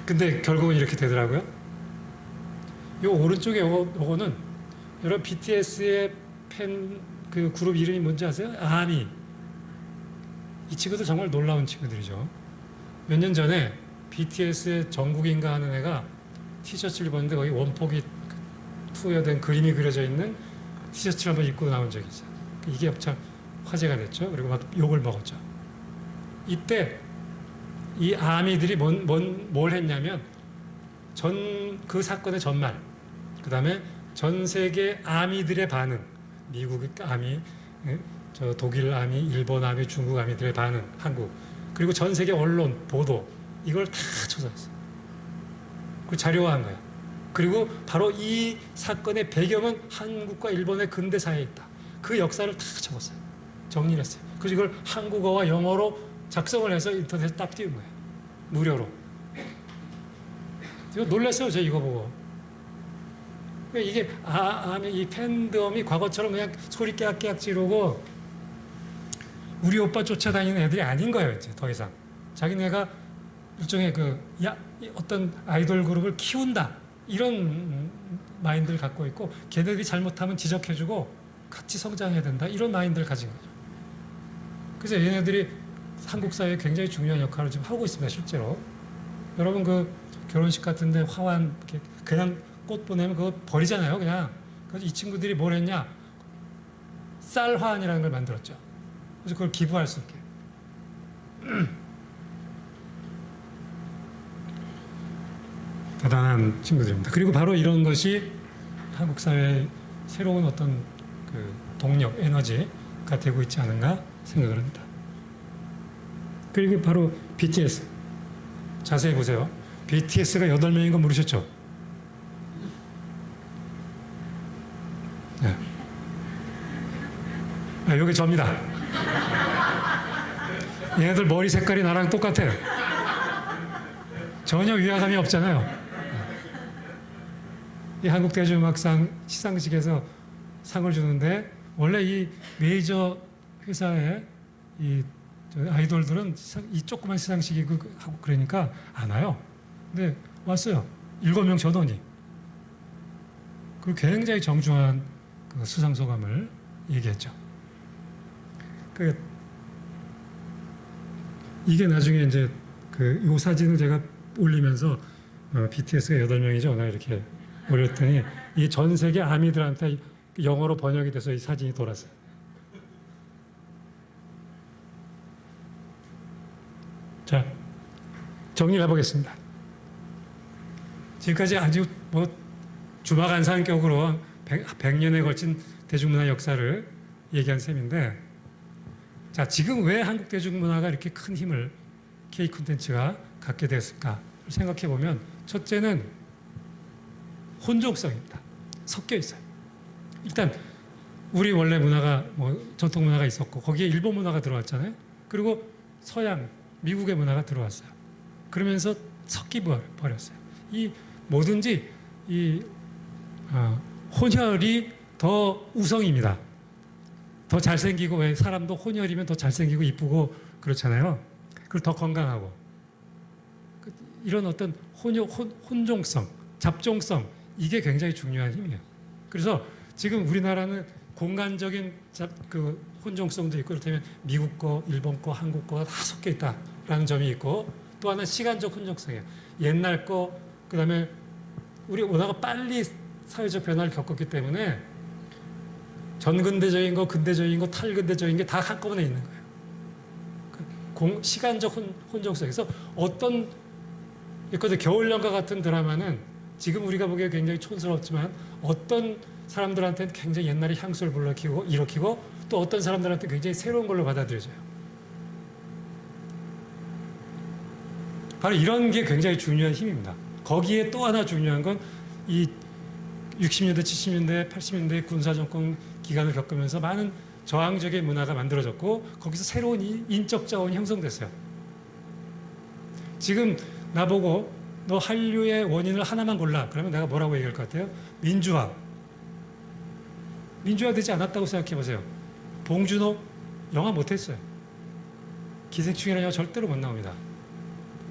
근데 결국은 이렇게 되더라고요. 요 오른쪽에 요거는 여러분 BTS의 팬 그 그룹 이름이 뭔지 아세요? 아미. 이 친구들 정말 놀라운 친구들이죠. 몇 년 전에 BTS의 정국인가 하는 애가 티셔츠를 입었는데 거기 원폭이 투여된 그림이 그려져 있는 티셔츠를 한번 입고 나온 적이 있어요. 이게 참 화제가 됐죠. 그리고 막 욕을 먹었죠. 이때 이 아미들이 뭘 했냐면 그 사건의 전말, 그 다음에 전 세계 아미들의 반응, 미국 아미, 저 독일 아미, 일본 아미, 중국 아미들의 반응, 한국, 그리고 전 세계 언론 보도 이걸 다 조사했어요. 그 자료화한 거예요. 그리고 바로 이 사건의 배경은 한국과 일본의 근대사에 있다. 그 역사를 다 적었어요. 정리를 했어요. 그래서 이걸 한국어와 영어로 작성을 해서 인터넷에 딱 띄운 거예요. 무료로. 이거 놀랐어요. 제가 이거 보고. 이게 이 팬덤이 과거처럼 그냥 소리 깨악깨악 지르고 우리 오빠 쫓아다니는 애들이 아닌 거예요. 이제 더 이상. 자기네가 일종의 어떤 아이돌 그룹을 키운다. 이런 마인드를 갖고 있고 걔네들이 잘못하면 지적해주고 같이 성장해야 된다. 이런 마인드를 가진 거죠. 그래서 얘네들이 한국 사회에 굉장히 중요한 역할을 지금 하고 있습니다. 실제로. 여러분 그 결혼식 같은데 화환 그냥 꽃 보내면 그거 버리잖아요. 그냥. 그래서 이 친구들이 뭘 했냐. 쌀 화환이라는 걸 만들었죠. 그래서 그걸 기부할 수 있게. 대단한 친구들입니다. 그리고 바로 이런 것이 한국 사회의 새로운 어떤 그 동력, 에너지가 되고 있지 않은가 생각을 합니다. 그리고 바로 BTS. 자세히 보세요. BTS가 8명인 거 모르셨죠? 네. 여기 접니다. 얘네들 머리 색깔이 나랑 똑같아요. 전혀 위화감이 없잖아요. 이 한국대중음악상 시상식에서 상을 주는데 원래 이 메이저 회사의 이 아이돌들은 이 조그만 시상식이고 하고 그러니까 안 와요. 근데 왔어요. 7명 전원이. 그리고 굉장히 정중한 그 수상 소감을 얘기했죠. 이게 나중에 이제 요 사진을 제가 올리면서 BTS가 8명이죠. 나 이렇게 올렸더니 이 전 세계 아미들한테 영어로 번역이 돼서 이 사진이 돌았어요. 자, 정리를 해보겠습니다. 지금까지 아주 주마간산격으로 100년에 걸친 대중문화 역사를 얘기한 셈인데, 자, 지금 왜 한국 대중문화가 이렇게 큰 힘을 K 콘텐츠가 갖게 됐을까 생각해 보면, 첫째는 혼종성입니다. 섞여 있어요. 일단 우리 원래 문화가 전통 문화가 있었고 거기에 일본 문화가 들어왔잖아요. 그리고 서양 미국의 문화가 들어왔어요. 그러면서 섞이 버렸어요. 이 뭐든지 이 혼혈이 더 우성입니다. 더 잘생기고, 왜 사람도 혼혈이면 더 잘생기고 이쁘고 그렇잖아요. 그리고 더 건강하고. 이런 어떤 혼종성, 잡종성, 이게 굉장히 중요한 힘이에요. 그래서 지금 우리나라는 공간적인 그 혼종성도 있고, 그렇다면 미국 거, 일본 거, 한국 거가 다 섞여 있다라는 점이 있고, 또 하나는 시간적 혼종성이에요. 옛날 거, 그 다음에 우리 워낙 빨리 사회적 변화를 겪었기 때문에 전근대적인 거, 근대적인 거, 탈근대적인 게 다 한꺼번에 있는 거예요. 시간적 혼종성에서 어떤 겨울연가 같은 드라마는 지금 우리가 보기에 굉장히 촌스럽지만 어떤 사람들한테는 굉장히 옛날의 향수를 일으키고 또 어떤 사람들한테 굉장히 새로운 걸로 받아들여져요. 바로 이런 게 굉장히 중요한 힘입니다. 거기에 또 하나 중요한 건 이 60년대, 70년대, 80년대 군사정권 기간을 겪으면서 많은 저항적인 문화가 만들어졌고 거기서 새로운 인적 자원이 형성됐어요. 지금 나보고 너 한류의 원인을 하나만 골라. 그러면 내가 뭐라고 얘기할 것 같아요? 민주화. 민주화되지 않았다고 생각해 보세요. 봉준호 영화 못했어요. 기생충이라는 영화 절대로 못 나옵니다.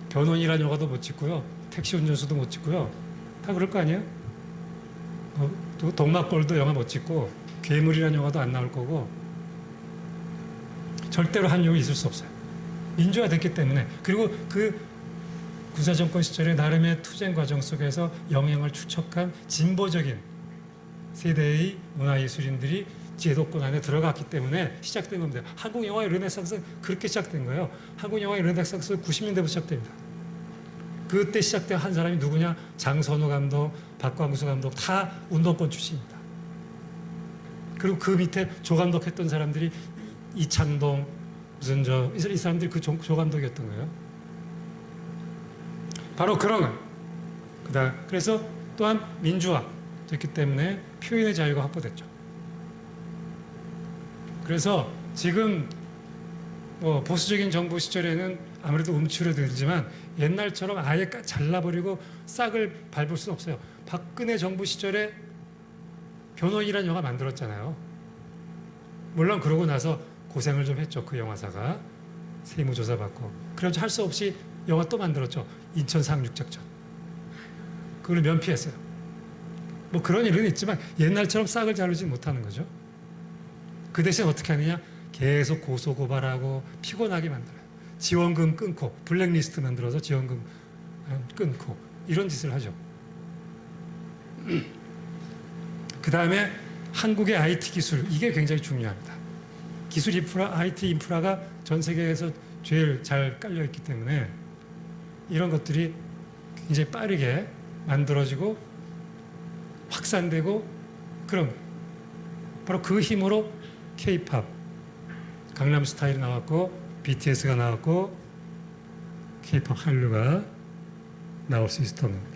변호인이라는 영화도 못 찍고요. 택시 운전수도 못 찍고요. 다 그럴 거 아니에요? 또 동막골도 영화 못 찍고 괴물이라는 영화도 안 나올 거고 절대로 한국이 있을 수 없어요. 민주화됐기 때문에. 그리고 그 군사정권 시절에 나름의 투쟁 과정 속에서 영향을 축적한 진보적인 세대의 문화예술인들이 제도권 안에 들어갔기 때문에 시작된 겁니다. 한국 영화의 르네상스는 그렇게 시작된 거예요. 한국 영화의 르네상스는 90년대부터 시작됩니다. 그때 시작된 한 사람이 누구냐? 장선우 감독, 박광수 감독 다 운동권 출신입니다. 그리고 그 밑에 조감독 했던 사람들이 이창동 무슨 이 사람들이 그 조감독이었던 거예요. 바로 그런 그래서 또한 민주화 됐기 때문에 표현의 자유가 확보됐죠. 그래서 지금 보수적인 정부 시절에는 아무래도 움츠러들지만 옛날처럼 아예 잘라버리고 싹을 밟을 수는 없어요. 박근혜 정부 시절에 변호인이라는 영화 만들었잖아요. 물론 그러고 나서 고생을 좀 했죠. 그 영화사가 세무조사 받고. 그래서 할 수 없이 영화 또 만들었죠. 인천 상륙작전. 그걸 면피했어요. 뭐 그런 일은 있지만 옛날처럼 싹을 자르지 못하는 거죠. 그 대신 어떻게 하느냐? 계속 고소고발하고 피곤하게 만들어요. 지원금 끊고 블랙리스트 만들어서 지원금 끊고 이런 짓을 하죠. 그 다음에 한국의 IT 기술, 이게 굉장히 중요합니다. 기술 인프라, IT 인프라가 전 세계에서 제일 잘 깔려있기 때문에 이런 것들이 굉장히 빠르게 만들어지고 확산되고 그런 바로 그 힘으로 K-팝, 강남스타일이 나왔고 BTS가 나왔고 K-팝 한류가 나올 수 있었던 겁니다.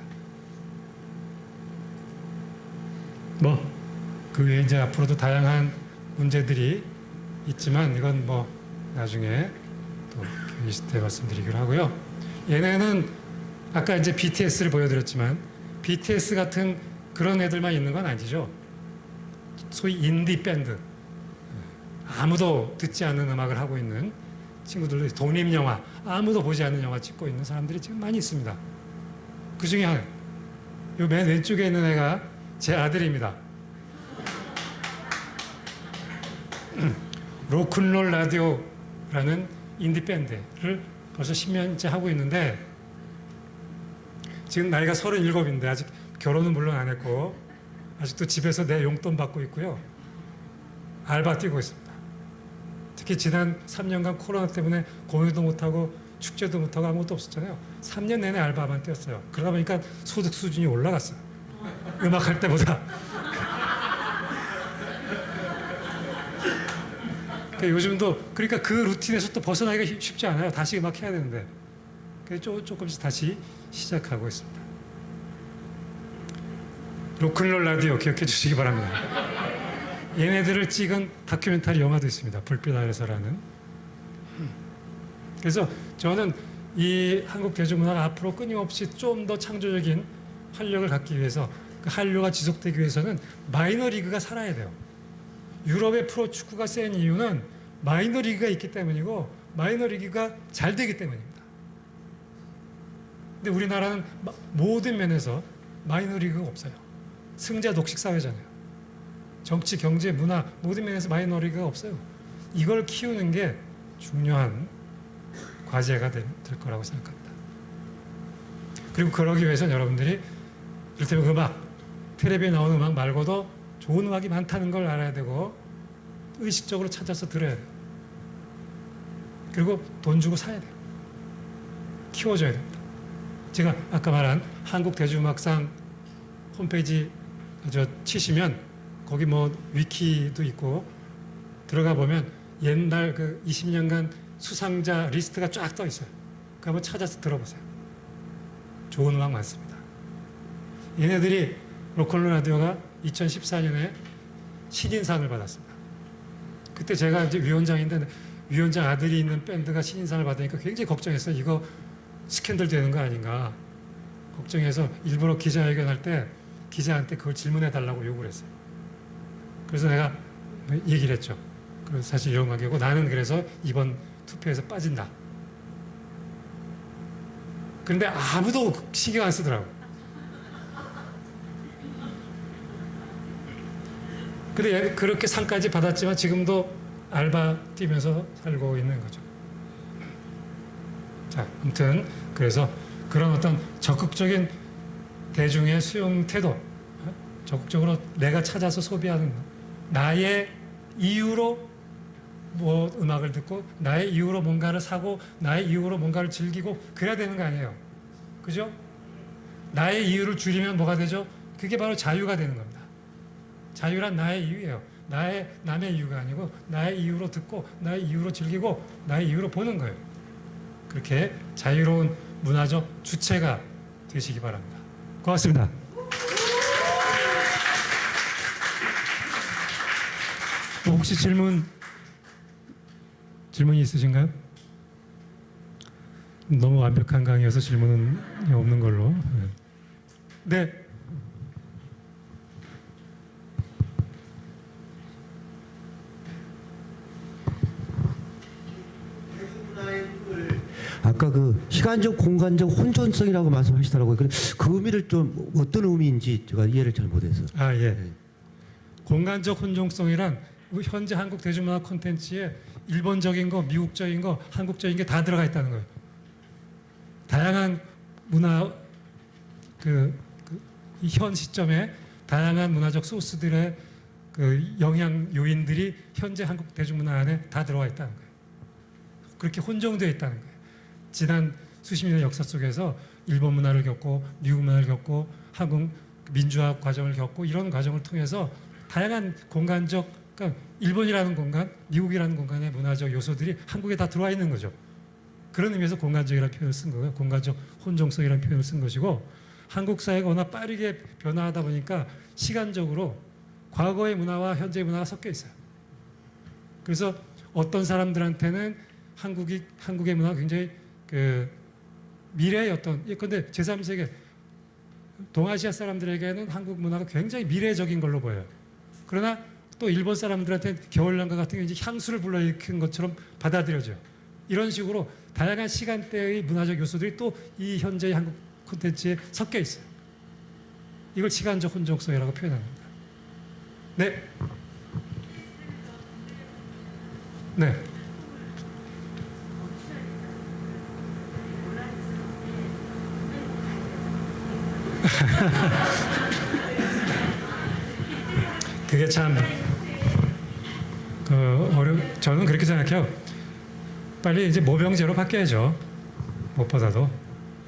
그 외에 이제 앞으로도 다양한 문제들이 있지만 이건 나중에 또 있을 때 말씀드리기로 하고요. 얘네는 아까 이제 BTS를 보여드렸지만 BTS 같은 그런 애들만 있는 건 아니죠. 소위 인디 밴드, 아무도 듣지 않는 음악을 하고 있는 친구들도 독립 영화, 아무도 보지 않는 영화 찍고 있는 사람들이 지금 많이 있습니다. 그 중에 요 맨 왼쪽에 있는 애가 제 아들입니다. 로큰롤 라디오라는 인디 밴드를 벌써 10년째 하고 있는데 지금 나이가 37인데 아직 결혼은 물론 안 했고 아직도 집에서 내 용돈 받고 있고요. 알바 뛰고 있습니다. 특히 지난 3년간 코로나 때문에 공연도 못하고 축제도 못하고 아무것도 없었잖아요. 3년 내내 알바만 뛰었어요. 그러다 보니까 소득 수준이 올라갔어요. 음악할 때보다. 요즘도 그러니까 그 루틴에서 또 벗어나기가 쉽지 않아요. 다시 음악 해야 되는데. 조금씩 다시 시작하고 있습니다. 로큰롤 라디오 기억해 주시기 바랍니다. 얘네들을 찍은 다큐멘터리 영화도 있습니다. 불빛 아래서라는. 그래서 저는 이 한국 대중문화가 앞으로 끊임없이 좀 더 창조적인 활력을 갖기 위해서 그 한류가 지속되기 위해서는 마이너리그가 살아야 돼요. 유럽의 프로축구가 센 이유는 마이너리그가 있기 때문이고 마이너리그가 잘 되기 때문입니다. 근데 우리나라는 모든 면에서 마이너리그가 없어요. 승자 독식 사회잖아요. 정치, 경제, 문화 모든 면에서 마이너리그가 없어요. 이걸 키우는 게 중요한 과제가 될 거라고 생각합니다. 그리고 그러기 위해서는 여러분들이 이를테면 음악, 텔레비에 나오는 음악 말고도 좋은 음악이 많다는 걸 알아야 되고 의식적으로 찾아서 들어야 돼요. 그리고 돈 주고 사야 돼요. 키워줘야 됩니다. 제가 아까 말한 한국대중음악상 홈페이지 치시면 거기 위키도 있고 들어가 보면 옛날 그 20년간 수상자 리스트가 쫙 떠 있어요. 그거 한번 찾아서 들어보세요. 좋은 음악 많습니다. 얘네들이 로컬 라디오가 2014년에 신인상을 받았습니다. 그때 제가 이제 위원장인데 위원장 아들이 있는 밴드가 신인상을 받으니까 굉장히 걱정했어요. 이거 스캔들 되는 거 아닌가 걱정해서 일부러 기자회견할 때 기자한테 그걸 질문해 달라고 요구를 했어요. 그래서 내가 얘기를 했죠. 그래서 사실 이런 관계고 나는 그래서 이번 투표에서 빠진다. 그런데 아무도 신경 안 쓰더라고. 근데 얘 그렇게 상까지 받았지만 지금도 알바 뛰면서 살고 있는 거죠. 자, 아무튼 그래서 그런 어떤 적극적인 대중의 수용 태도, 적극적으로 내가 찾아서 소비하는 것, 나의 이유로 뭐 음악을 듣고 나의 이유로 뭔가를 사고 나의 이유로 뭔가를 즐기고 그래야 되는 거 아니에요. 그죠? 나의 이유를 줄이면 뭐가 되죠? 그게 바로 자유가 되는 겁니다. 자유란 나의 이유예요. 남의 이유가 아니고 나의 이유로 듣고 나의 이유로 즐기고 나의 이유로 보는 거예요. 그렇게 자유로운 문화적 주체가 되시기 바랍니다. 고맙습니다. 혹시 질문이 있으신가요? 너무 완벽한 강의여서 질문은 없는 걸로. 네. 아까 그 시간적 공간적 혼존성이라고 말씀하시더라고요. 그 의미를 좀 어떤 의미인지 제가 이해를 잘 못해서. 아, 예. 공간적 혼종성이란 현재 한국 대중문화 콘텐츠에 일본적인 거, 미국적인 거, 한국적인 게 다 들어가 있다는 거예요. 다양한 문화 현 시점에 다양한 문화적 소스들의 그 영향 요인들이 현재 한국 대중문화 안에 다 들어가 있다는 거예요. 그렇게 혼종되어 있다는 거예요. 지난 수십 년의 역사 속에서 일본 문화를 겪고 미국 문화를 겪고 한국 민주화 과정을 겪고 이런 과정을 통해서 다양한 공간적, 그러니까 일본이라는 공간, 미국이라는 공간의 문화적 요소들이 한국에 다 들어와 있는 거죠. 그런 의미에서 공간적이라는 표현을 쓴 거고요. 공간적 혼종성이라는 표현을 쓴 것이고, 한국 사회가 워낙 빠르게 변화하다 보니까 시간적으로 과거의 문화와 현재의 문화가 섞여 있어요. 그래서 어떤 사람들한테는 한국의 문화가 굉장히 그 미래의 어떤, 예컨대 제3세계 동아시아 사람들에게는 한국 문화가 굉장히 미래적인 걸로 보여요. 그러나 또 일본 사람들한테는 겨울난과 같은 게 이제 향수를 불러일으키는 것처럼 받아들여져요. 이런 식으로 다양한 시간대의 문화적 요소들이 또 이 현재의 한국 콘텐츠에 섞여 있어요. 이걸 시간적 혼종성이라고 표현합니다. 네. 네. 그게 참 저는 그렇게 생각해요. 빨리 이제 모병제로 바뀌어야죠. 무엇보다도.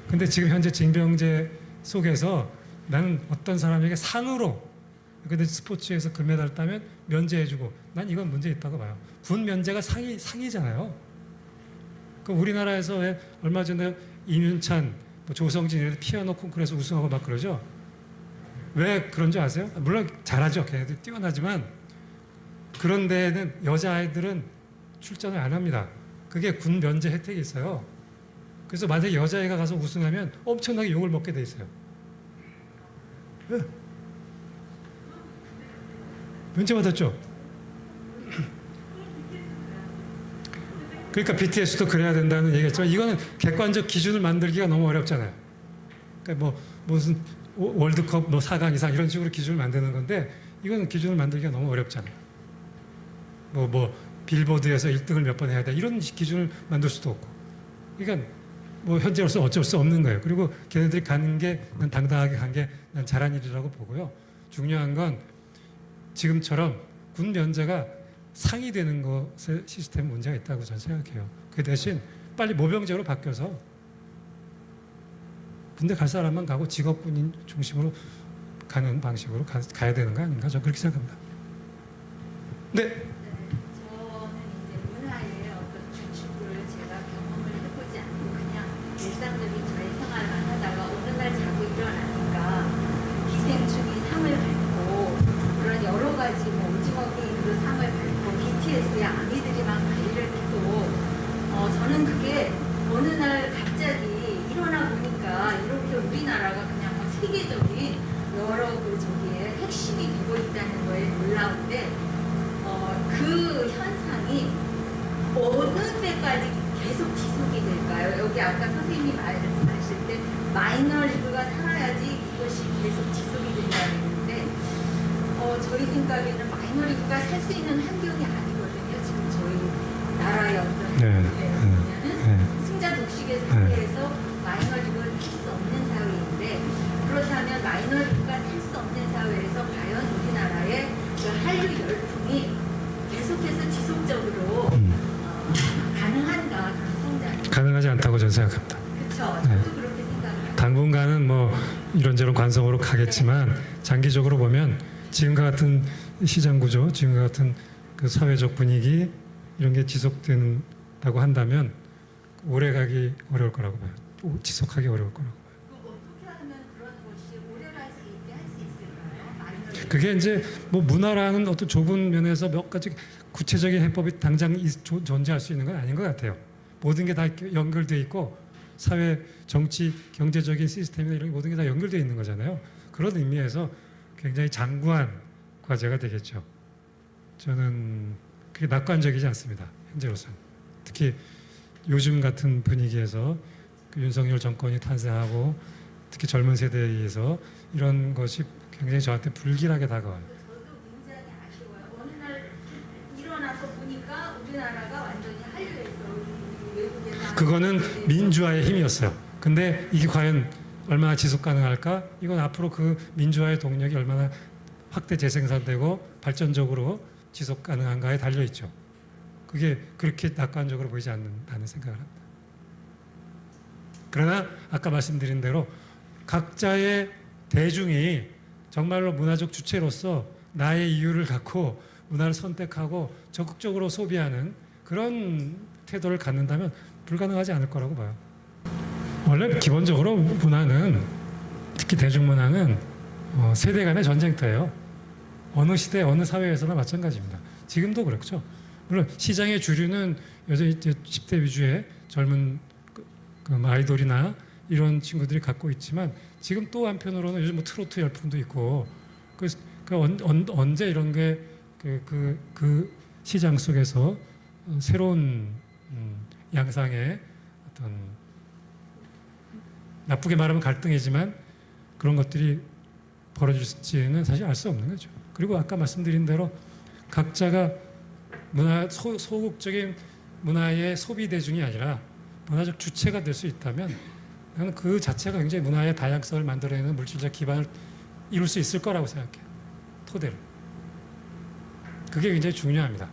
근데 지금 현재 징병제 속에서 나는 어떤 사람에게 상으로, 근데 스포츠에서 금메달 따면 면제해주고, 난 이건 문제 있다고 봐요. 군 면제가 상이잖아요. 그 우리나라에서 왜 얼마 전에 이윤찬, 조성진 이런 피아노 콩쿠르에서 우승하고 막 그러죠. 왜 그런 줄 아세요? 물론 잘하죠. 걔네들 뛰어나지만 그런 데에는 여자아이들은 출전을 안 합니다. 그게 군 면제 혜택이 있어요. 그래서 만약에 여자애가 가서 우승하면 엄청나게 욕을 먹게 돼 있어요. 왜? 면제 받았죠? 그러니까 BTS도 그래야 된다는 얘기했지만 이거는 객관적 기준을 만들기가 너무 어렵잖아요. 그러니까 무슨 월드컵 4강 이상 이런 식으로 기준을 만드는 건데 이거는 기준을 만들기가 너무 어렵잖아요. 빌보드에서 1등을 몇 번 해야 돼 이런 기준을 만들 수도 없고. 그러니까 현재로서 어쩔 수 없는 거예요. 그리고 걔네들이 가는 게 난 당당하게 간 게 난 잘한 일이라고 보고요. 중요한 건 지금처럼 군 면제가 상이 되는 것에 시스템 문제가 있다고 저는 생각해요. 그 대신 빨리 모병제로 바뀌어서 군대 갈 사람만 가고 직업군인 중심으로 가는 방식으로 가야 되는 거 아닌가? 저는 그렇게 생각합니다. 네. 저는 이제 문화의 어떤 주축을 제가 경험을 해보지 않고 그냥 일상적인 저의 생활만 하다가 어느 날 자고 일어나니까 기생충이 상을 받고 그런 여러 가지 오징어 게임으로 상을 받고 BTS의 아미들이만 관리를 해도 저는 그게 어느 날 갑자기 일어나 보니까 이렇게 우리나라가 그냥 세계적인 여러 저기에 핵심이 되고 있다는 거에 놀라운데 그 현상이 어느 때까지 계속 지속이 될까요? 여기 아까 선생님이 말씀하실 때 마이너 리그가 살아야지 이것이 계속 지속이 된다는 건데 저희 생각에는 마이너리그가 살 수 있는 환경이 아니거든요. 지금 저희 나라의 어떤 네. 보면은 승자 독식의 사회에서 마이너리그를 할 수 없는 사회인데, 그렇다면 마이너리그가 살 수 없는 사회에서 과연 우리나라의 그 한류 열풍이 계속해서 지속적으로 가능한가? 그런 성장. 가능하지 않다고 저는 생각합니다. 그렇죠. 저도 그렇게 생각해요. 당분간은 뭐 이런저런 관성으로 가겠지만 장기적으로 보면 지금과 같은 시장 구조, 지금과 같은 그 사회적 분위기 이런 게 지속된다고 한다면 오래 가기 어려울 거라고 봐요. 지속하기 어려울 거라고 봐요. 그럼 어떻게 하면 그런 것이 오래 갈 수 있게 할 수 있을까요? 마이너리그. 그게 이제 뭐 문화라는 어떤 좁은 면에서 몇 가지 구체적인 해법이 당장 존재할 수 있는 건 아닌 것 같아요. 모든 게 다 연결돼 있고 사회, 정치, 경제적인 시스템이나 이런 모든 게 다 연결돼 있는 거잖아요. 그런 의미에서 굉장히 장구한 과제가 되겠죠. 저는 그게 낙관적이지 않습니다. 현재로서는. 특히 요즘 같은 분위기에서 그 윤석열 정권이 탄생하고 특히 젊은 세대에 의해서 이런 것이 굉장히 저한테 불길하게 다가와요. 저도 굉장히 아쉬워요. 어느 날 일어나서 보니까 우리나라가 완전히 한류에서 외국에서 그거는 민주화의 힘이었어요. 근데 이게 과연 얼마나 지속 가능할까? 이건 앞으로 그 민주화의 동력이 얼마나 확대 재생산되고 발전적으로 지속 가능한가에 달려 있죠. 그게 그렇게 낙관적으로 보이지 않는다는 생각을 합니다. 그러나 아까 말씀드린 대로 각자의 대중이 정말로 문화적 주체로서 나의 이유를 갖고 문화를 선택하고 적극적으로 소비하는 그런 태도를 갖는다면 불가능하지 않을 거라고 봐요. 원래 기본적으로 문화는, 특히 대중문화는 세대 간의 전쟁터예요. 어느 시대, 어느 사회에서나 마찬가지입니다. 지금도 그렇죠. 물론 시장의 주류는 여전히 이제 10대 위주의 젊은 그 아이돌이나 이런 친구들이 갖고 있지만, 지금 또 한편으로는 요즘 뭐 트로트 열풍도 있고, 언제 이런 게 그 시장 속에서 새로운 양상의 어떤, 나쁘게 말하면 갈등이지만 그런 것들이 벌어질지는 사실 알 수 없는 거죠. 그리고 아까 말씀드린 대로 각자가 소극적인 문화의 소비 대중이 아니라 문화적 주체가 될 수 있다면 나는 그 자체가 굉장히 문화의 다양성을 만들어내는 물질적 기반을 이룰 수 있을 거라고 생각해요. 토대를. 그게 굉장히 중요합니다.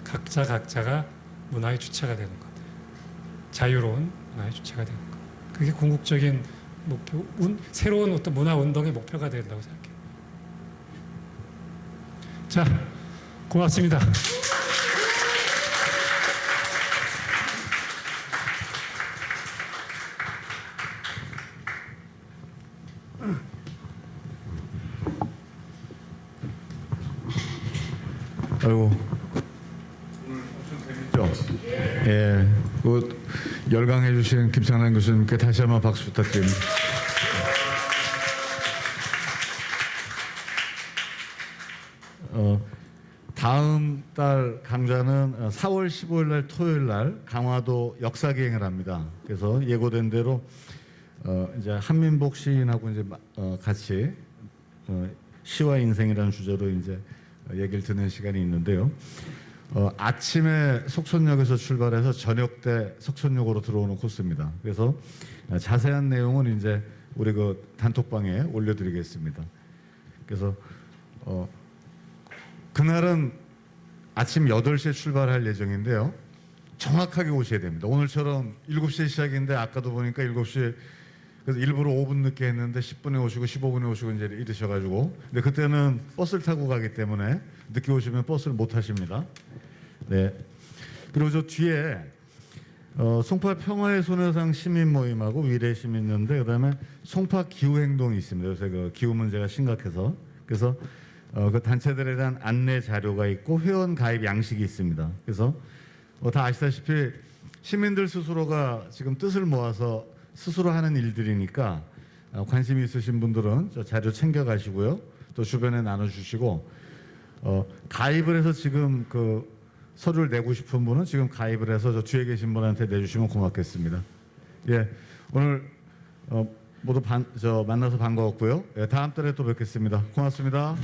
각자가 문화의 주체가 되는 것. 자유로운 문화의 주체가 되는 것. 그게 궁극적인 목표, 새로운 어떤 문화 운동의 목표가 된다고 생각해요. 자, 고맙습니다. 아이고, 오늘 엄청 재밌죠? 예, 열강해 주신 김창란 교수님께 다시 한번 박수 부탁드립니다. 다음 달 강좌는 4월 15일 날 토요일 날 강화도 역사기행을 합니다. 그래서 예고된 대로 이제 한민복 시인하고 이제 같이 시와 인생이라는 주제로 이제 얘기를 듣는 시간이 있는데요. 아침에 속천역에서 출발해서 저녁 때 석천역으로 들어오는 코스입니다. 그래서 자세한 내용은 이제 우리 그 단톡방에 올려드리겠습니다. 그래서 그날은 아침 8시에 출발할 예정인데요. 정확하게 오셔야 됩니다. 오늘처럼 7시에 시작인데 아까도 보니까 7시에 그래서 일부러 5분 늦게 했는데 10분에 오시고 15분에 오시고 이제 이러셔가지고, 근데 그때는 버스를 타고 가기 때문에 늦게 오시면 버스를 못 타십니다. 네. 그리고 저 뒤에 송파 평화의 소녀상 시민 모임하고 위례 시민 있는데, 그다음에 송파 기후 행동이 있습니다. 요새 그 기후 문제가 심각해서. 그래서 그 단체들에 대한 안내 자료가 있고 회원 가입 양식이 있습니다. 그래서 다 아시다시피 시민들 스스로가 지금 뜻을 모아서 스스로 하는 일들이니까 관심이 있으신 분들은 저 자료 챙겨가시고요. 또 주변에 나눠주시고, 가입을 해서 지금 그 서류를 내고 싶은 분은 지금 가입을 해서 저 뒤에 계신 분한테 내주시면 고맙겠습니다. 예, 오늘 모두 만나서 반가웠고요. 예, 다음 달에 또 뵙겠습니다. 고맙습니다.